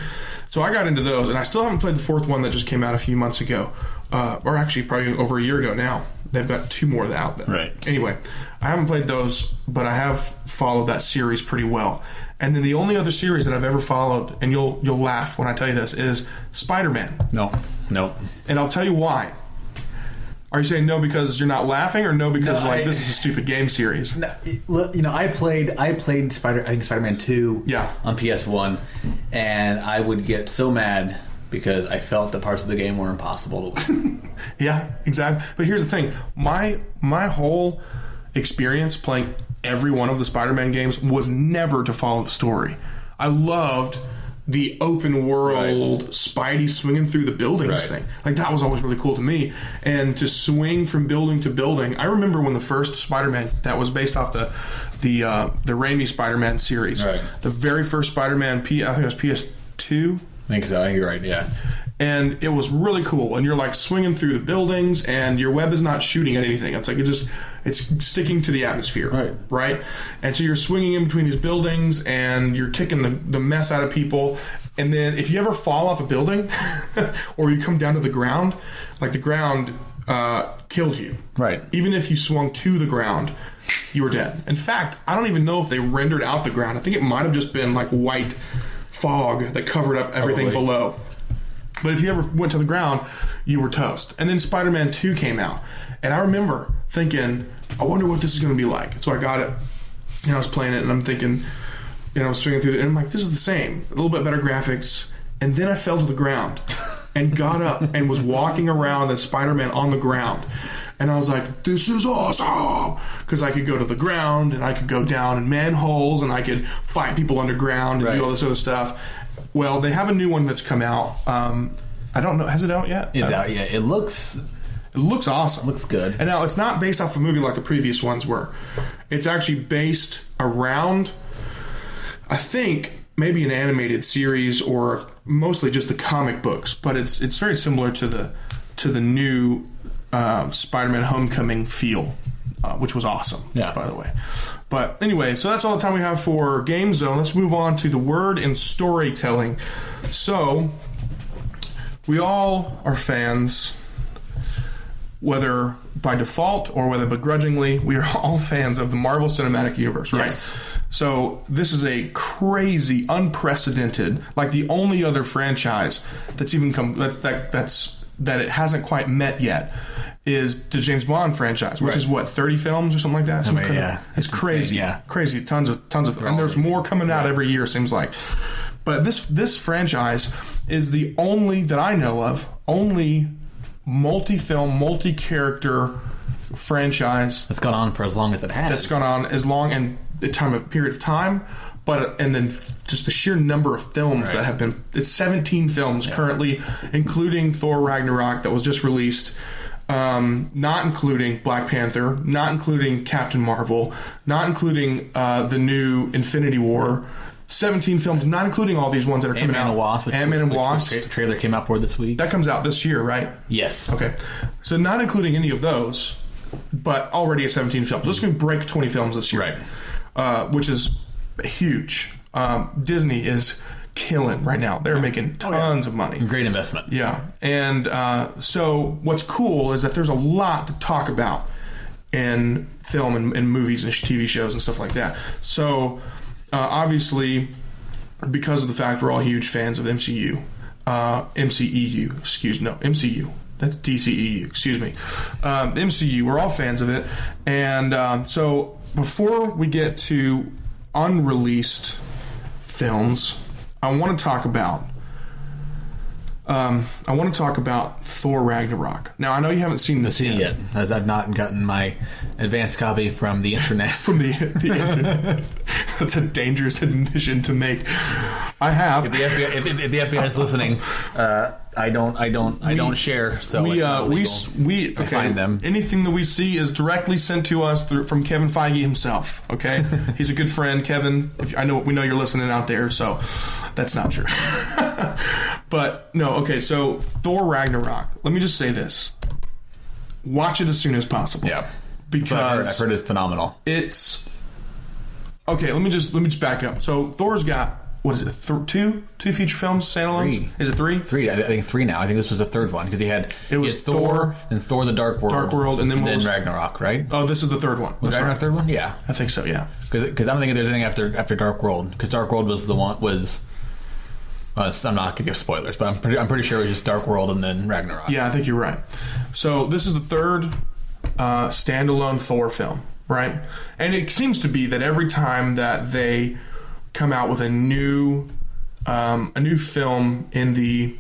So I got into those, and I still haven't played the fourth one that just came out a few months ago, or actually probably over a year ago now. They've got two more out there. Right. Anyway, I haven't played those, but I have followed that series pretty well. And then the only other series that I've ever followed, and you'll laugh when I tell you this, is Spider-Man. No. And I'll tell you why. Are you saying no because you're not laughing, or no because this is a stupid game series? No, I played Spider-Man 2 on PS1, and I would get so mad because I felt that parts of the game were impossible to win. Yeah, exactly. But here's the thing. My whole experience playing every one of the Spider-Man games was never to follow the story. I loved the open world Spidey swinging through the buildings thing. Like, that was always really cool to me. And to swing from building to building. I remember when the first Spider-Man that was based off the Raimi Spider-Man series. Right. The very first Spider-Man, I think it was PS2. I think so. You're right, yeah. And it was really cool. And you're like swinging through the buildings, and your web is not shooting at anything. It's like it's sticking to the atmosphere, right? And so you're swinging in between these buildings, and you're kicking the mess out of people. And then if you ever fall off a building, or you come down to the ground, like the ground killed you. Right. Even if you swung to the ground, you were dead. In fact, I don't even know if they rendered out the ground. I think it might have just been like white fog that covered up everything below. But if you ever went to the ground, you were toast. And then Spider-Man 2 came out. And I remember thinking, I wonder what this is going to be like. So I got it, and I was playing it, and I'm thinking, swinging through it, and I'm like, this is the same. A little bit better graphics. And then I fell to the ground and got up and was walking around as Spider-Man on the ground. And I was like, this is awesome! Because I could go to the ground, and I could go down in manholes, and I could fight people underground and do all this other stuff. Well, they have a new one that's come out. I don't know. Has it out yet? It's out yet. It looks awesome. Looks good. And now it's not based off a movie like the previous ones were. It's actually based around I think maybe an animated series or mostly just the comic books, but it's very similar to the new Spider-Man Homecoming feel, which was awesome, by the way. But anyway, so that's all the time we have for Game Zone. Let's move on to the word and storytelling. So, we all are fans, whether by default or whether begrudgingly, we are all fans of the Marvel Cinematic Universe, right? Yes. So, this is a crazy, unprecedented, like the only other franchise that's even that it hasn't quite met yet is the James Bond franchise, which is what, 30 films or something like that? It's crazy. Insane, crazy. Tons of and there's more coming out every year, seems like. But this franchise is the only that I know of, only multi-film, multi-character franchise that's gone on for as long as it has. That's gone on as long and a period of time. And then just the sheer number of films that have been... It's 17 films currently, including Thor Ragnarok that was just released, not including Black Panther, not including Captain Marvel, not including the new Infinity War. 17 films, not including all these ones that are coming out. Ant-Man and Wasp. The trailer came out for this week. That comes out this year, right? Yes. Okay. So not including any of those, but already at 17 films. So it's going to break 20 films this year. Right. Which is huge. Disney is killing right now. They're making tons of money. Great investment. Yeah. And so what's cool is that there's a lot to talk about in film and movies and TV shows and stuff like that. So obviously, because of the fact we're all huge fans of MCU, MCU. That's DCEU, excuse me. MCU, we're all fans of it. And so before we get to unreleased films, I want to talk about Thor Ragnarok. Now, I know you haven't seen this yet, as I've not gotten my advanced copy from the internet. From the internet. That's a dangerous admission to make. I have. If the FBI is listening, I don't share. So we find them. Anything that we see is directly sent to us from Kevin Feige himself. Okay, he's a good friend, Kevin. We know you're listening out there, so that's not true. But no, okay. So Thor Ragnarok. Let me just say this: watch it as soon as possible. Yeah, because I've heard it's phenomenal. It's okay. Let me just back up. So Thor's got. What is it? Two feature films, standalones? 3. Is it 3? 3. I think 3 now. I think this was the third one because he had Thor and Thor: The Dark World, and then Ragnarok, right? Oh, this is the third one. Was Ragnarok the third one? Yeah, I think so. Yeah, because I don't think there's anything after Dark World, because Dark World was the one I'm not gonna give spoilers, but I'm pretty sure it was just Dark World and then Ragnarok. Yeah, I think you're right. So this is the third standalone Thor film, right? And it seems to be that every time that they come out with a new film in the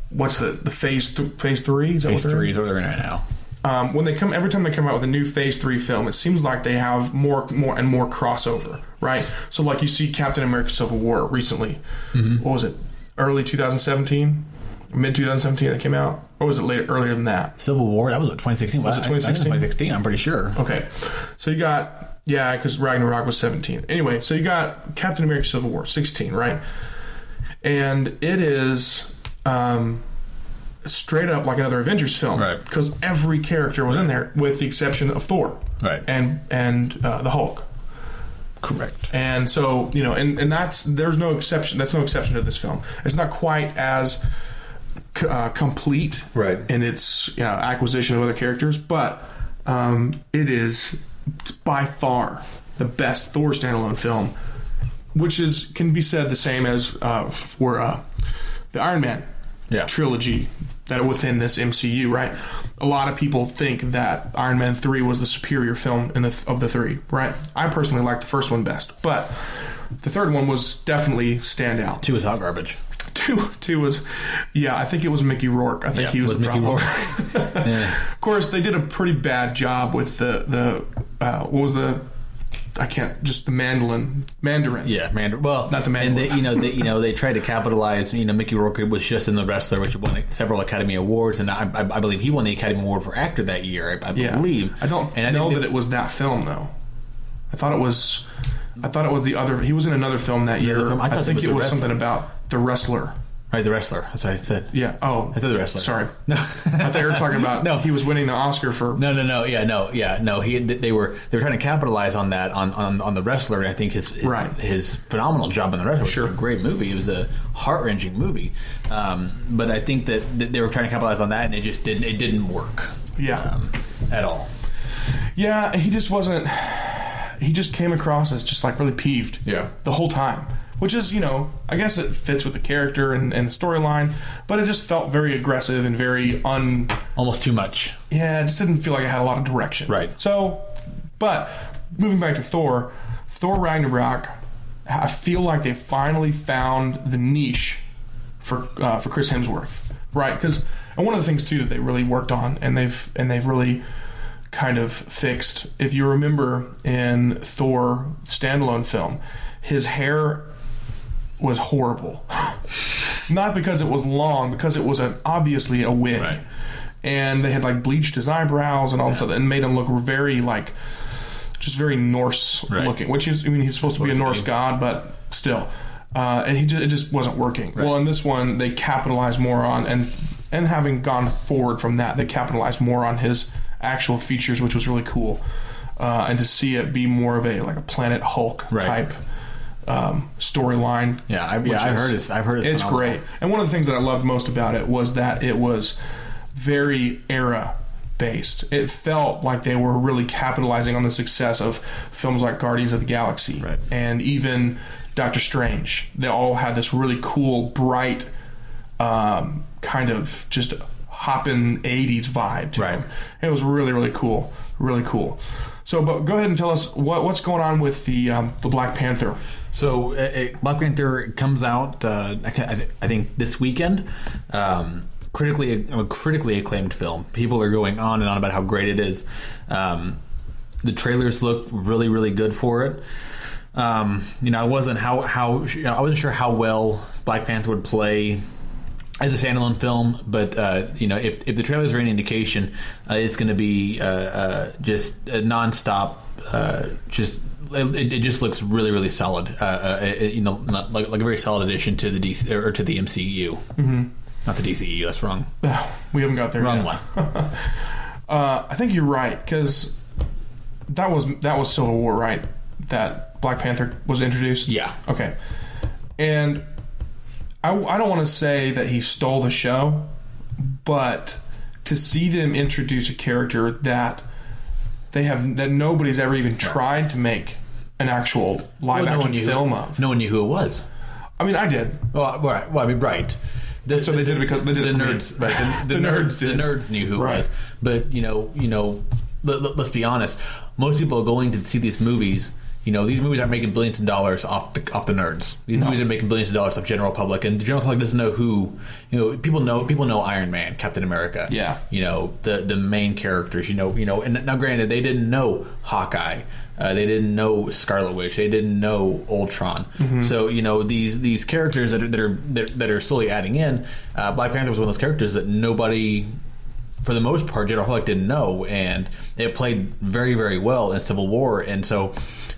what's the phase 3? Is that phase 3 is what they're in right now. Every time they come out with a new phase 3 film, it seems like they have more crossover, right? So like you see Captain America: Civil War recently. Mm-hmm. What was it? Early 2017, mid 2017 that came out, or was it earlier than that? Civil War, that was what, 2016. Was it 2016? 2016, I'm pretty sure. Okay, so you got. Yeah, because Ragnarok was 17. Anyway, so you got Captain America: Civil War, 16, right? And it is straight up like another Avengers film, right? Because every character was in there, with the exception of Thor, right? And the Hulk, correct. And so and there's no exception. That's no exception to this film. It's not quite as complete, right, in its acquisition of other characters, but it is. It's by far the best Thor standalone film, which can be said the same as for the Iron Man trilogy that are within this MCU, right? A lot of people think that Iron Man 3 was the superior film of the three, right? I personally like the first one best, but the third one was definitely standout. 2 was hot garbage. 2 was, I think it was Mickey Rourke. I think he was the Mickey problem. Yeah. Of course, they did a pretty bad job with the what was the Mandarin. Yeah, Mandarin. Well, not the Mandarin. And they tried to capitalize. Mickey Rourke was just in The Wrestler, which won several Academy Awards, and I believe he won the Academy Award for actor that year. I believe. I don't know that it was that film though. I thought it was. I thought it was the other. He was in another film that year. I think it was something about The Wrestler. Right, The Wrestler. That's what I said. Yeah. Oh, I said The Wrestler. Sorry. No, I thought you were talking about. No, he was winning the Oscar for. No. No. They were trying to capitalize on that on The Wrestler, and I think his phenomenal job in The Wrestler. Sure. Was a great movie. It was a heart-wrenching movie, but I think that they were trying to capitalize on that, and it just didn't. It didn't work. Yeah. At all. Yeah, he just wasn't. He just came across as just like really peeved. Yeah. The whole time. Which is, I guess it fits with the character and the storyline, but it just felt very aggressive and very almost too much. Yeah, it just didn't feel like it had a lot of direction. Right. So, but moving back to Thor Ragnarok, I feel like they finally found the niche for Chris Hemsworth, right? Because one of the things too that they really worked on and they've really kind of fixed. If you remember in Thor standalone film, his hair was horrible. Not because it was long, because it was obviously a wig. Right. And they had like bleached his eyebrows and all this stuff and made him look very like just very Norse looking, which is, he's supposed to be a Norse god, but still. And it just wasn't working. Right. Well, in this one, they capitalized more on, and having gone forward from that, they capitalized more on his actual features, which was really cool. And to see it be more of a Planet Hulk type storyline. Yeah, I've heard it. It's great. And one of the things that I loved most about it was that it was very era based. It felt like they were really capitalizing on the success of films like Guardians of the Galaxy and even Doctor Strange. They all had this really cool, bright, kind of just hopping 80s vibe to them. It was really, really cool. Really cool. So, but go ahead and tell us what's going on with the Black Panther. So, Black Panther comes out, I think, this weekend. Critically acclaimed film. People are going on and on about how great it is. The trailers look really, really good for it. I wasn't sure how well Black Panther would play as a standalone film, but if the trailers are any indication, it's going to be just a nonstop. It just looks really, really solid. Like a very solid addition to the DC or to the MCU. Mm-hmm. Not the DCEU. That's wrong. We haven't got there yet. Wrong one. I think you're right, because that was Civil War, right? That Black Panther was introduced. Yeah. Okay. And I don't want to say that he stole the show, but to see them introduce a character that nobody's ever even tried to make an actual live action film of. No one knew who it was. I mean, I did. Well, right. Well, I mean, right. So they did it because they did the nerds. Right. The nerds did. The nerds knew who it was. But let's be honest. Most people are going to see these movies. These movies aren't making billions of dollars off the nerds. These movies are making billions of dollars off general public, and the general public doesn't know who. People know Iron Man, Captain America. Yeah. The main characters. And now granted, they didn't know Hawkeye. They didn't know Scarlet Witch. They didn't know Ultron. Mm-hmm. So these characters that are slowly adding in. Black Panther was one of those characters that nobody, for the most part, general public didn't know, and it played very, very well in Civil War. And so,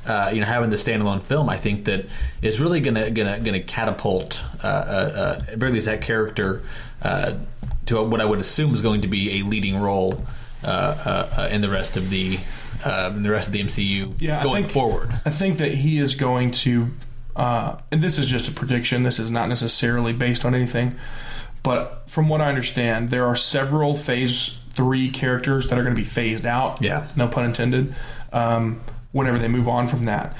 having the standalone film, I think that is really gonna catapult, at very least, that character to what I would assume is going to be a leading role in the rest of the MCU going forward. I think that he is going to, and this is just a prediction. This is not necessarily based on anything. But from what I understand, there are several Phase 3 characters that are going to be phased out. Yeah. No pun intended. Whenever they move on from that.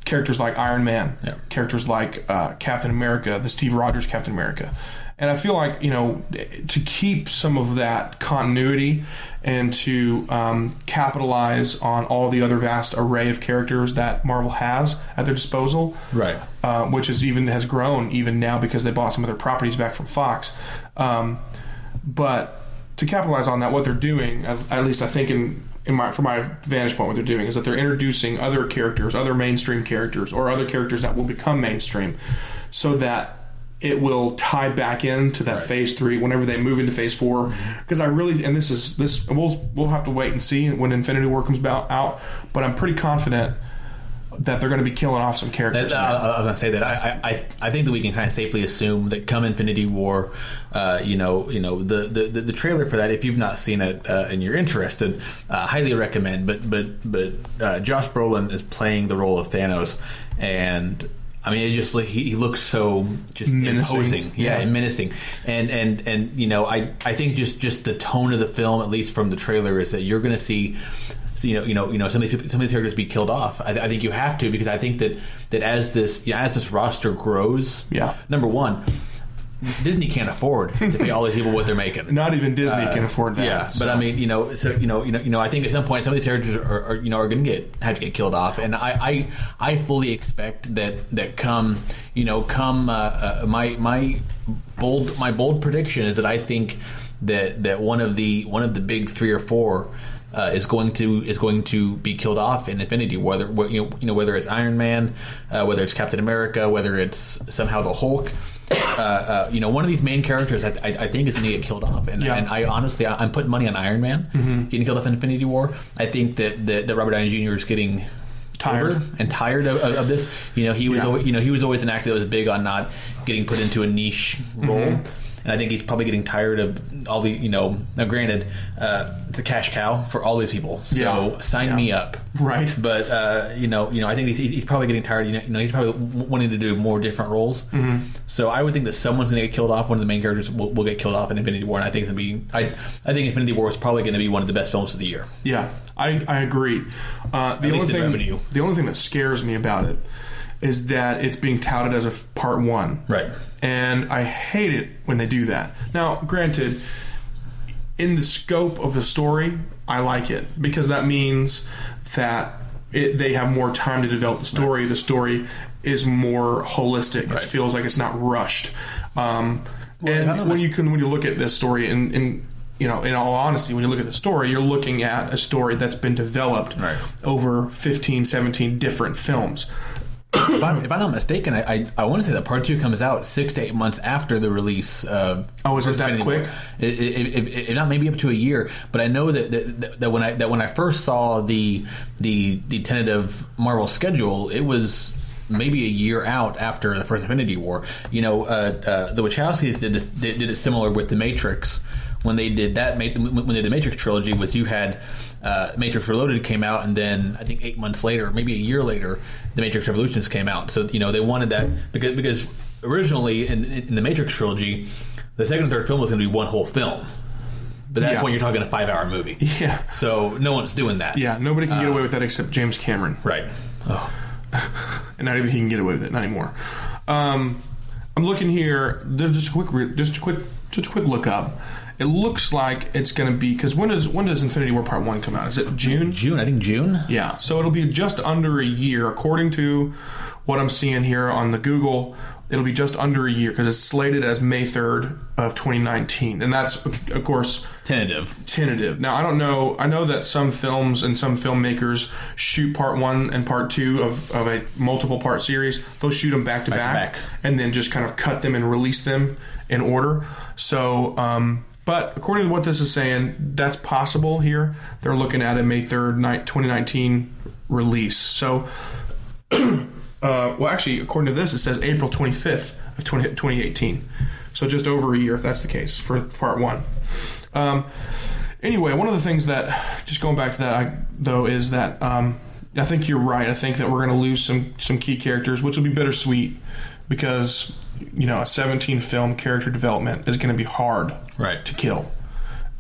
Characters like Iron Man. Yeah. Characters like Captain America, the Steve Rogers Captain America. And I feel like, to keep some of that continuity and to capitalize on all the other vast array of characters that Marvel has at their disposal, right? Which has grown even now because they bought some of their properties back from Fox. But to capitalize on that, what they're doing, at least I think from my vantage point, what they're doing is that they're introducing other characters, other mainstream characters, or other characters that will become mainstream, so that it will tie back into that Phase 3 whenever they move into Phase 4. Because I really, and we'll have to wait and see when Infinity War comes out. But I'm pretty confident that they're going to be killing off some characters. I was going to say that I think that we can kind of safely assume that come Infinity War, the trailer for that, if you've not seen it and you're interested, highly recommend. But Josh Brolin is playing the role of Thanos, and I mean, it just he looks so just menacing. Imposing, and menacing, and I think just the tone of the film, at least from the trailer, is that you're going to see. So, some of these characters be killed off. I think you have to, because I think that as this roster grows, number one, Disney can't afford to pay all these people what they're making. Not even Disney can afford that. Yeah, so. But I mean, I think at some point some of these characters are going to have to get killed off, and I fully expect that come my bold prediction is that I think that one of the big 3 or 4. Is going to be killed off in Infinity War. Whether it's Iron Man, whether it's Captain America, whether it's somehow the Hulk. One of these main characters I think is going to get killed off, and I honestly I'm putting money on Iron Man getting killed off in Infinity War. I think that Robert Downey Jr. is getting tired of this. He was always an actor that was big on not getting put into a niche role. And I think he's probably getting tired of all the, now granted, it's a cash cow for all these people. So sign me up. Right. But, I think he's probably getting tired. He's probably wanting to do more different roles. Mm-hmm. So I would think that someone's going to get killed off. One of the main characters will get killed off in Infinity War. And I think I think Infinity War is probably going to be one of the best films of the year. Yeah, I agree. The only thing that scares me about it is that it's being touted as a part 1. Right. And I hate it when they do that. Now, granted, in the scope of the story, I like it, because that means that they have more time to develop the story. Right. The story is more holistic. Right. It feels like it's not rushed. And when you look at this story in all honesty, when you look at the story, you're looking at a story that's been developed over 15, 17 different films. If I'm not mistaken, I want to say that part 2 comes out 6 to 8 months after the release of. Oh, is it that quick? It not maybe up to a year, but I know that when I first saw the tentative Marvel schedule, it was maybe a year out after the first Infinity War. The Wachowskis did it similar with The Matrix. When they did that, when they did the Matrix trilogy, you had Matrix Reloaded came out, and then I think 8 months later, maybe a year later, The Matrix Revolutions came out. So they wanted that because originally in the Matrix trilogy, the second and third film was going to be one whole film. But at that point, you're talking a 5-hour movie. Yeah. So no one's doing that. Yeah, nobody can get away with that except James Cameron. Right. Oh. And not even he can get away with it, not anymore. I'm looking here. Just a quick look up. It looks like it's going to be, because when does Infinity War Part 1 come out? Is it June? I think June. Yeah, so it'll be just under a year, according to what I'm seeing here on the Google. It'll be just under a year, because it's slated as May 3rd of 2019, and that's, of course, tentative. Now, I don't know. I know that some films and some filmmakers shoot Part 1 and Part 2 of a multiple part series. They'll shoot them back to back, and then just kind of cut them and release them in order. So, but according to what this is saying, that's possible here. They're looking at a May 3rd, 2019 release. So, actually, according to this, it says April 25th of 2018. So just over a year, if that's the case, for Part 1. Anyway, one of the things that, just going back to that, though, is that I think you're right. I think that we're going to lose some key characters, which will be bittersweet, because a 17 film character development is going to be hard to kill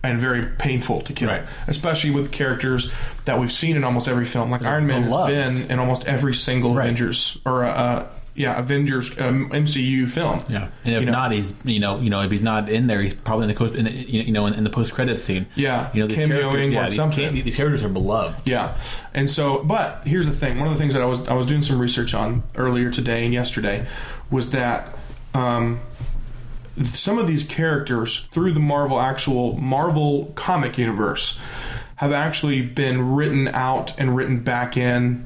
and very painful to kill, especially with characters that we've seen in almost every film. Like Iron Man has been in almost every single Avengers or Avengers MCU film. Yeah, and if not, he's if he's not in there, he's probably in the post credits scene. Yeah, cameoing or something. These characters are beloved. Yeah, and so, but here's the thing. One of the things that I was doing some research on earlier today and yesterday was that some of these characters through the Marvel comic universe have actually been written out and written back in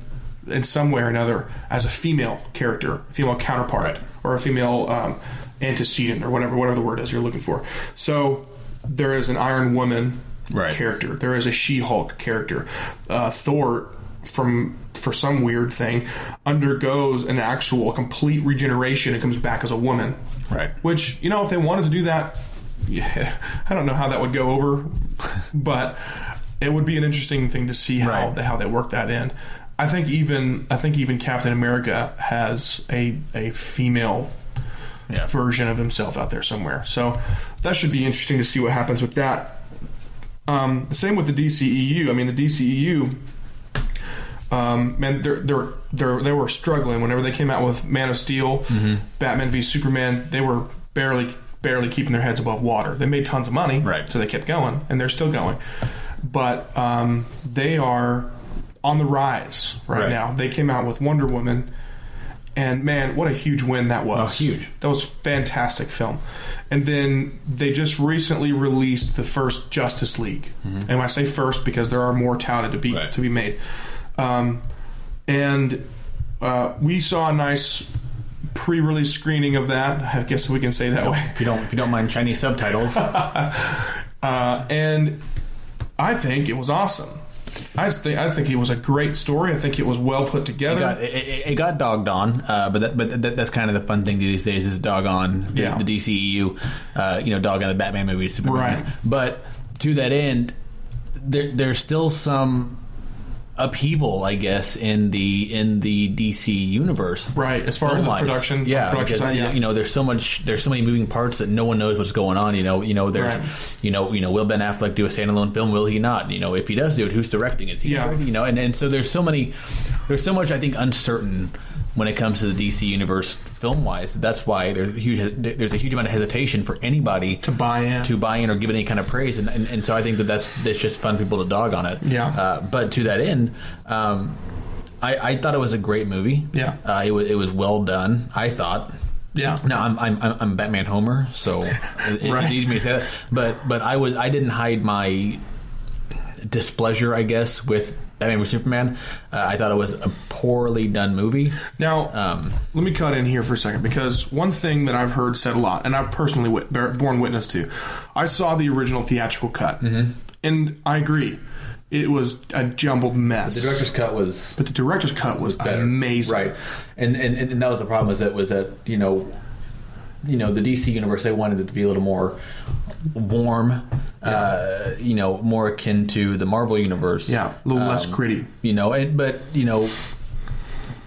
some way or another as a female character, a female counterpart, or a female antecedent, or whatever the word is you're looking for. So there is an Iron Woman character. There is a She-Hulk character. Thor from for some weird thing, undergoes an actual complete regeneration and comes back as a woman. Right. Which, you know, if they wanted to do that, yeah, I don't know how that would go over, but it would be an interesting thing to see how they work that in. I think even Captain America has a female version of himself out there somewhere. So that should be interesting to see what happens with that. Same with the DCEU. I mean, the DCEU, man, they were struggling whenever they came out with Man of Steel, Batman v Superman. They were barely keeping their heads above water. They made tons of money, so they kept going, and they're still going. But they are on the rise right now. They came out with Wonder Woman, and man, what a huge win that was. Oh, huge. That was a fantastic film. And then they just recently released the first Justice League. And I say first because there are more touted to be made. And we saw a nice pre-release screening of that. I guess we can say that way. If you don't mind Chinese subtitles. And I think it was awesome. I think it was a great story. I think it was well put together. It got dogged on, but that's kind of the fun thing these days is dog on the DCEU, dog on the Batman movies, Superman movies. But to that end, there's still some upheaval, I guess, in the DC universe, right? As far as the production, there's so many moving parts that no one knows what's going on. There's will Ben Affleck do a standalone film? Will he not? If he does do it, who's directing? Is he? And so there's so much I think uncertain when it comes to the DC universe film wise. That's why there's a huge amount of hesitation for anybody to buy in or give it any kind of praise, and so I think that's just fun people to dog on it. But to that end, I thought it was a great movie. It was well done, I thought. Now I'm Batman Homer, so it's easy for me to say that. But I didn't hide my displeasure, I guess, with Batman vs Superman. I thought it was a poorly done movie. Now, let me cut in here for a second, because one thing that I've heard said a lot, and I've personally borne witness to, I saw the original theatrical cut, and I agree. It was a jumbled mess. The director's cut was... But the director's cut was amazing. Right. And that was the problem, was that the DC universe, they wanted it to be a little more warm, more akin to the Marvel universe. Yeah, a little less gritty.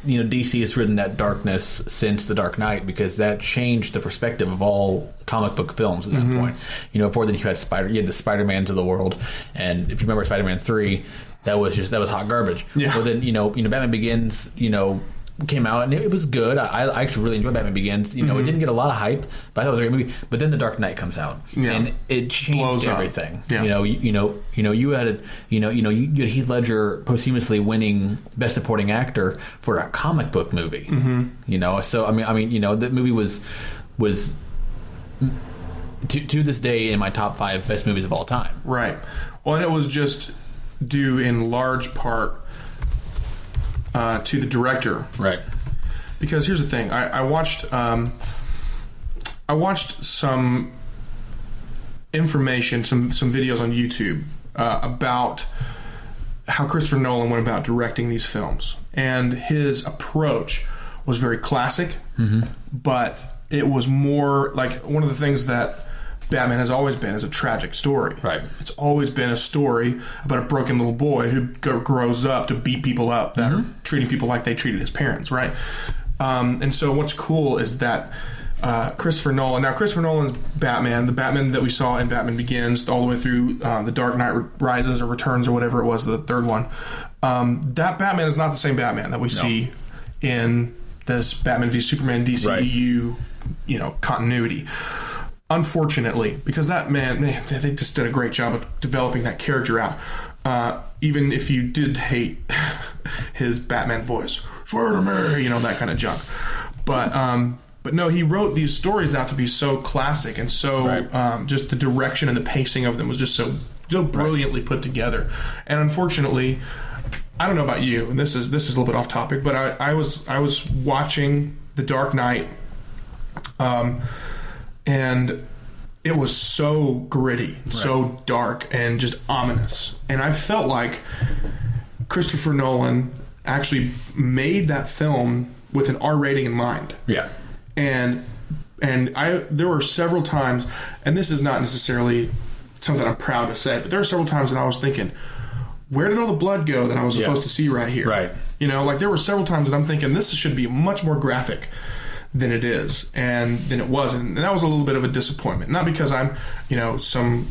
DC has ridden that darkness since The Dark Knight, because that changed the perspective of all comic book films at that point. Before then you had the Spider-Mans of the world, and if you remember Spider-Man 3, that was hot garbage. Yeah. Well, then Batman Begins, came out, and it was good. I actually really enjoyed Batman Begins. It didn't get a lot of hype, but I thought it was a great movie. But then The Dark Knight comes out, and it changed everything. Yeah. You had Heath Ledger posthumously winning Best Supporting Actor for a comic book movie. So that movie was to this day in my top 5 best movies of all time. Right. Well, and it was just due in large part to the director, right? Because here's the thing: I watched some information, some videos on YouTube about how Christopher Nolan went about directing these films, and his approach was very classic, but it was more like one of the things that Batman has always been is a tragic story. Right. It's always been a story about a broken little boy who grows up to beat people up that are treating people like they treated his parents, right? And so what's cool is that Christopher Nolan's Batman, the Batman that we saw in Batman Begins all the way through The Dark Knight Rises or Returns or whatever it was, the third one, that Batman is not the same Batman that we see in this Batman v Superman DCEU, continuity. Unfortunately, because that man, they just did a great job of developing that character out. Even if you did hate his Batman voice, swear to me, that kind of junk. But no, he wrote these stories out to be so classic, and so just the direction and the pacing of them was just so brilliantly put together. And unfortunately, I don't know about you, and this is a little bit off topic, but I was watching The Dark Knight, and it was so gritty, so dark, and just ominous. And I felt like Christopher Nolan actually made that film with an R rating in mind. Yeah. And there were several times, and this is not necessarily something I'm proud to say, but there were several times that I was thinking, where did all the blood go that I was supposed to see right here? Right. You know, like there were several times that I'm thinking this should be much more graphic than it is, and then it wasn't. And that was a little bit of a disappointment. Not because I'm, you know, some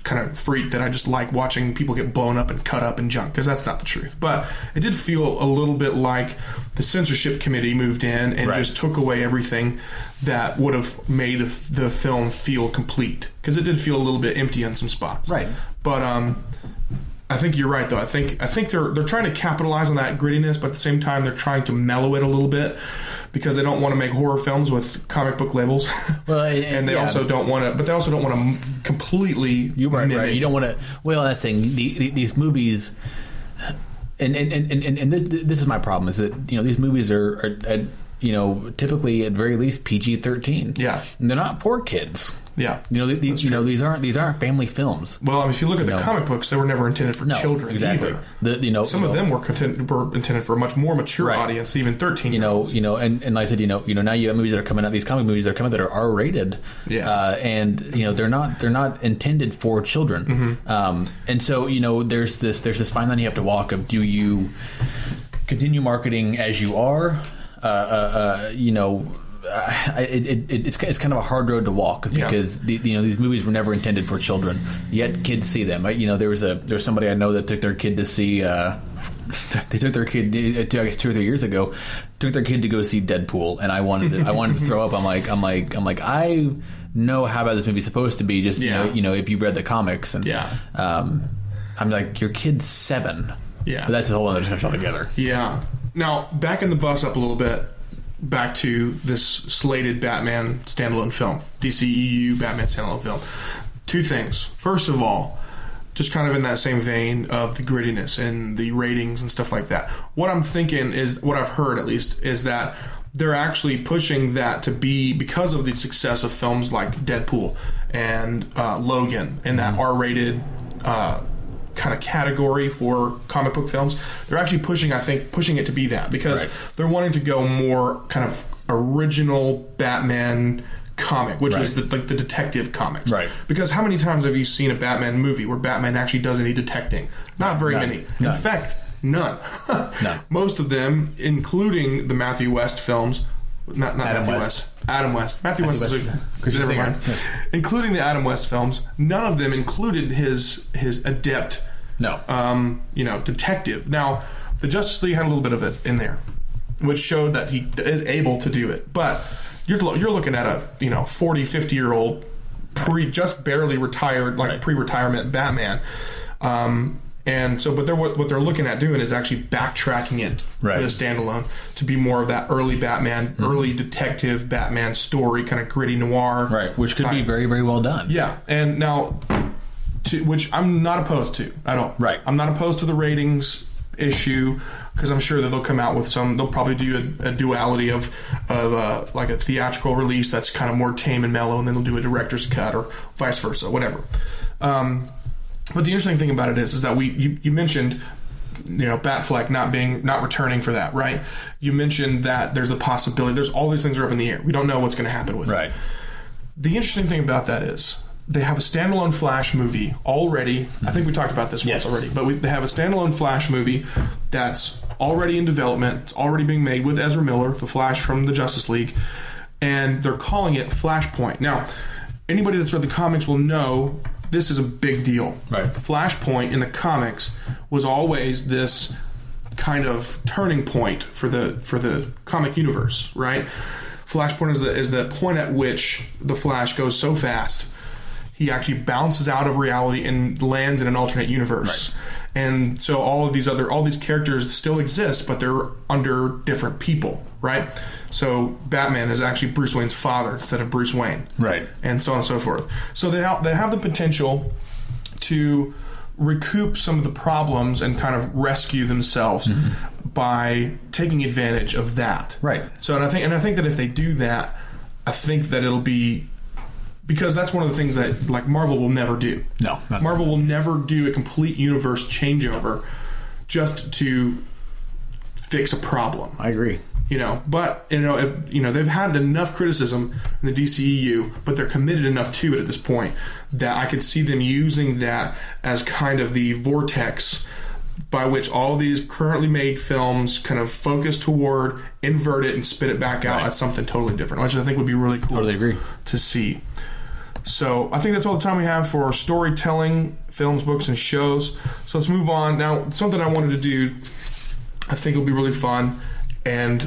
kind of freak that I just like watching people get blown up and cut up and junk, because that's not the truth. But it did feel a little bit like the censorship committee moved in and just took away everything that would have made the film feel complete, because it did feel a little bit empty in some spots. Right. But I think you're right, though. I think they're trying to capitalize on that grittiness, but at the same time they're trying to mellow it a little bit, because they don't want to make horror films with comic book labels. Well, and they also don't want to, but they also don't want to completely. You're right. You don't want to. Well, that's the thing. These movies, and this is my problem, is that, you know, these movies are you know, typically at very least PG-13. Yeah, and they're not for kids. Yeah, you know, these aren't family films. Well, I mean, if you look at the comic books, they were never intended for children either. Some of them were intended for a much more mature audience, even 13. And like I said, now you have movies that are coming out. These comic movies that are coming out that are R-rated. Yeah, and they're not intended for children. Mm-hmm. And so there's this fine line you have to walk of, do you continue marketing as you are? It's kind of a hard road to walk, because these movies were never intended for children, yet kids see them. There was somebody I know that took their kid to see. They took their kid, I guess 2 or 3 years ago, took their kid to go see Deadpool, and I wanted to throw up. I'm like I know how bad this movie's supposed to be. Just if you've read the comics, and I'm like, your kid's 7. Yeah, but that's a whole other discussion altogether. Yeah. Now, backing the bus up a little bit, back to this slated Batman standalone film, DCEU Batman standalone film. 2 things. First of all, just kind of in that same vein of the grittiness and the ratings and stuff like that. What I'm thinking is, what I've heard at least, is that they're actually pushing that to be, because of the success of films like Deadpool and Logan and that R-rated kind of category for comic book films. They're actually pushing it to be that, because they're wanting to go more kind of original Batman comic, which was the detective comics. Right. Because how many times have you seen a Batman movie where Batman actually does any detecting? Not very many. In fact, none. None. Most of them, including the Matthew West films, not Adam West. Adam West. Matthew West is never mind. Yeah. Including the Adam West films, none of them included his adept, detective. Now, the Justice League had a little bit of it in there, which showed that he is able to do it. But you're looking at a 40, 50-year-old just barely retired, pre-retirement Batman. And so, but what they're looking at doing is actually backtracking it for the standalone to be more of that early Batman, early detective Batman story, kind of gritty noir, which could be very, very well done. Yeah, and now, which I'm not opposed to at all. Right, I'm not opposed to the ratings issue, because I'm sure that they'll come out with some. They'll probably do a duality of like a theatrical release that's kind of more tame and mellow, and then they'll do a director's cut or vice versa, whatever. But the interesting thing about it is that you mentioned, Batfleck not returning for that, right? You mentioned that there's a possibility. There's all these things are up in the air. We don't know what's going to happen with it. The interesting thing about that is they have a standalone Flash movie already. I think we talked about this once already, but they have a standalone Flash movie that's already in development. It's already being made with Ezra Miller, the Flash from the Justice League, and they're calling it Flashpoint. Now, anybody that's read the comics will know this is a big deal. Right. Flashpoint in the comics was always this kind of turning point for the comic universe, right? Flashpoint is the point at which the Flash goes so fast he actually bounces out of reality and lands in an alternate universe. Right. And so all these characters still exist, but they're under different people, right? So Batman is actually Bruce Wayne's father instead of Bruce Wayne. Right. And so on and so forth. So they have the potential to recoup some of the problems and kind of rescue themselves by taking advantage of that. Right. So I think that if they do that, I think that it'll be, because that's one of the things that Marvel will never do. No. Marvel will never do a complete universe changeover just to fix a problem. I agree. But if they've had enough criticism in the DCEU, but they're committed enough to it at this point that I could see them using that as kind of the vortex by which all these currently made films kind of focus toward, invert it, and spit it back out as something totally different, which I think would be really cool Totally agree. to see. So I think that's all the time we have for storytelling, films, books, and shows. So let's move on. Now, something I wanted to do, I think will be really fun, and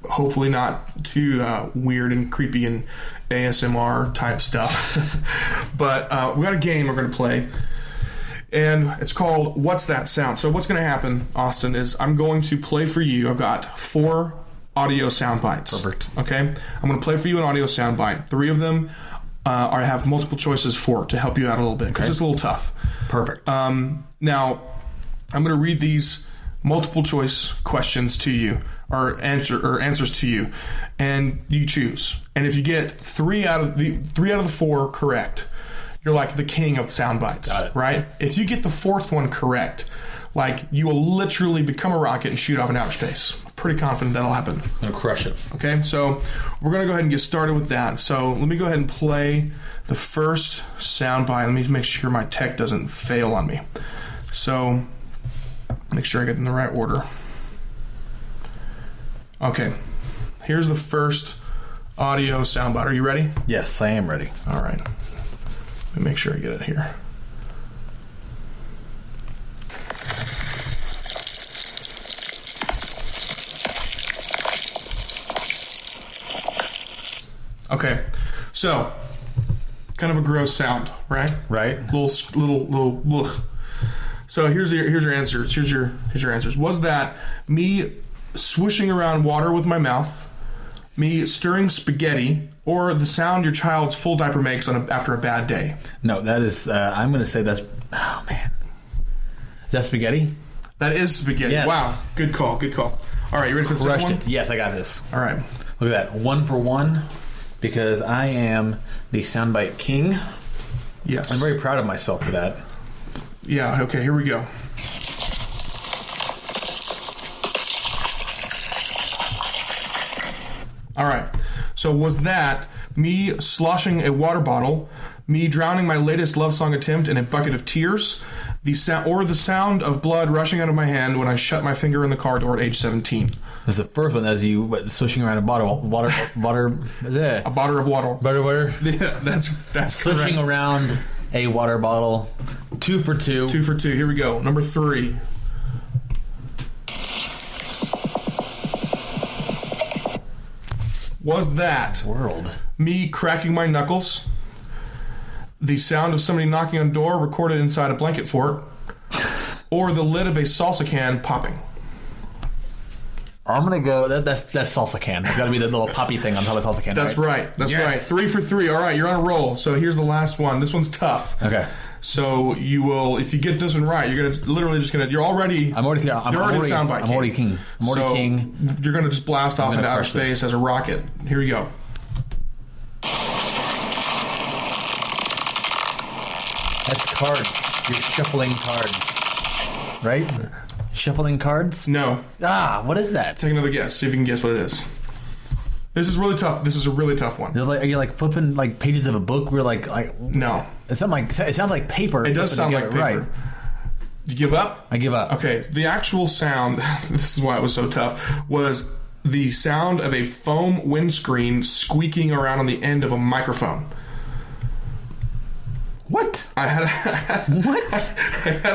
hopefully not too weird and creepy and ASMR type stuff. But we got a game we're going to play, and it's called What's That Sound? So what's going to happen, Austin, is I'm going to play for you. I've got 4 audio sound bites. Perfect. Okay? I'm going to play for you an audio sound bite. 3 of them I have multiple choices for to help you out a little bit, because it's a little tough. Perfect. Now, I'm going to read these multiple choice questions to you, or answers to you, and you choose. And if you get 3 out of the 4 correct, you're like the king of sound bites. Got it. Right? If you get the 4th one correct, like, you will literally become a rocket and shoot off in outer space. Pretty confident that'll happen. I'm going to crush it. Okay, so we're going to go ahead and get started with that. So let me go ahead and play the first soundbite. Let me make sure my tech doesn't fail on me. So make sure I get it in the right order. Okay, here's the first audio soundbite. Are you ready? Yes, I am ready. All right. Let me make sure I get it here. Okay, so kind of a gross sound, right? Right. Little. Ugh. So here's your answers. Here's your answers. Was that me swishing around water with my mouth, me stirring spaghetti, or the sound your child's full diaper makes after a bad day? No, that is. I'm going to say that's. Oh man, is that spaghetti? That is spaghetti. Yes. Wow, good call. All right, you ready for the second one? Crushed it. Yes, I got this. All right. Look at that, 1 for 1, because I am the soundbite king. Yes. I'm very proud of myself for that. Yeah. Okay. Here we go. All right. So was that me sloshing a water bottle, me drowning my latest love song attempt in a bucket of tears, the sound of blood rushing out of my hand when I shut my finger in the car door at age 17? That's the first one. That's you swishing around a bottle, water. A bottle of water. Water. Yeah, that's Swishing correct. around a water bottle. 2 for 2. 2 for 2. Here we go. Number 3. Was that World. me cracking my knuckles, the sound of somebody knocking on a door recorded inside a blanket fort, or the lid of a salsa can popping? I'm gonna go. That's salsa can. It's got to be the little poppy thing on top of the salsa can. That's right. That's right. 3 for 3. All right, you're on a roll. So here's the last one. This one's tough. Okay. So you will, if you get this one right, you're gonna literally just gonna. You're already. I'm already soundbite I'm already king. I'm already king. You're gonna just blast off into outer space as a rocket. Here we go. That's cards. You're shuffling cards, right? Shuffling cards? No. What is that? Take another guess. See if you can guess what it is. This is really tough. This is a really tough one. Are you like flipping like pages of a book? We're like no. It sounds like paper. It does sound like paper. Right. You give up? I give up. Okay. The actual sound. This is why it was so tough. Was the sound of a foam windscreen squeaking around on the end of a microphone. What? I had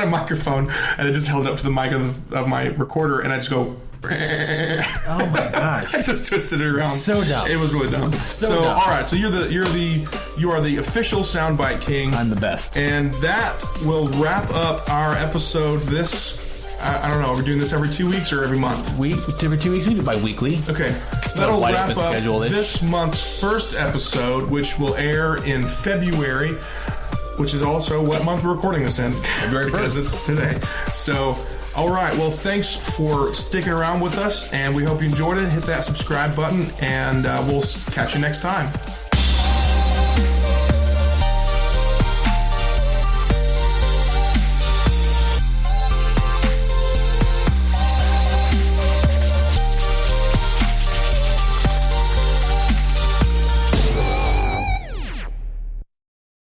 a microphone, and I just held it up to the mic of my recorder, and I just go. Oh my gosh! I just twisted it around. So dumb. It was really dumb. So dumb. All right. So you are the official soundbite king. I'm the best. And that will wrap up our episode. I don't know. We're doing this every 2 weeks or every month? Every 2 weeks. We do bi-weekly. Okay. That'll light wrap up up schedule-ish. this month's first episode, which will air in February, which is also what month we're recording this in. February 1st. Because it's today. So, all right. Well, thanks for sticking around with us, and we hope you enjoyed it. Hit that subscribe button, and we'll catch you next time.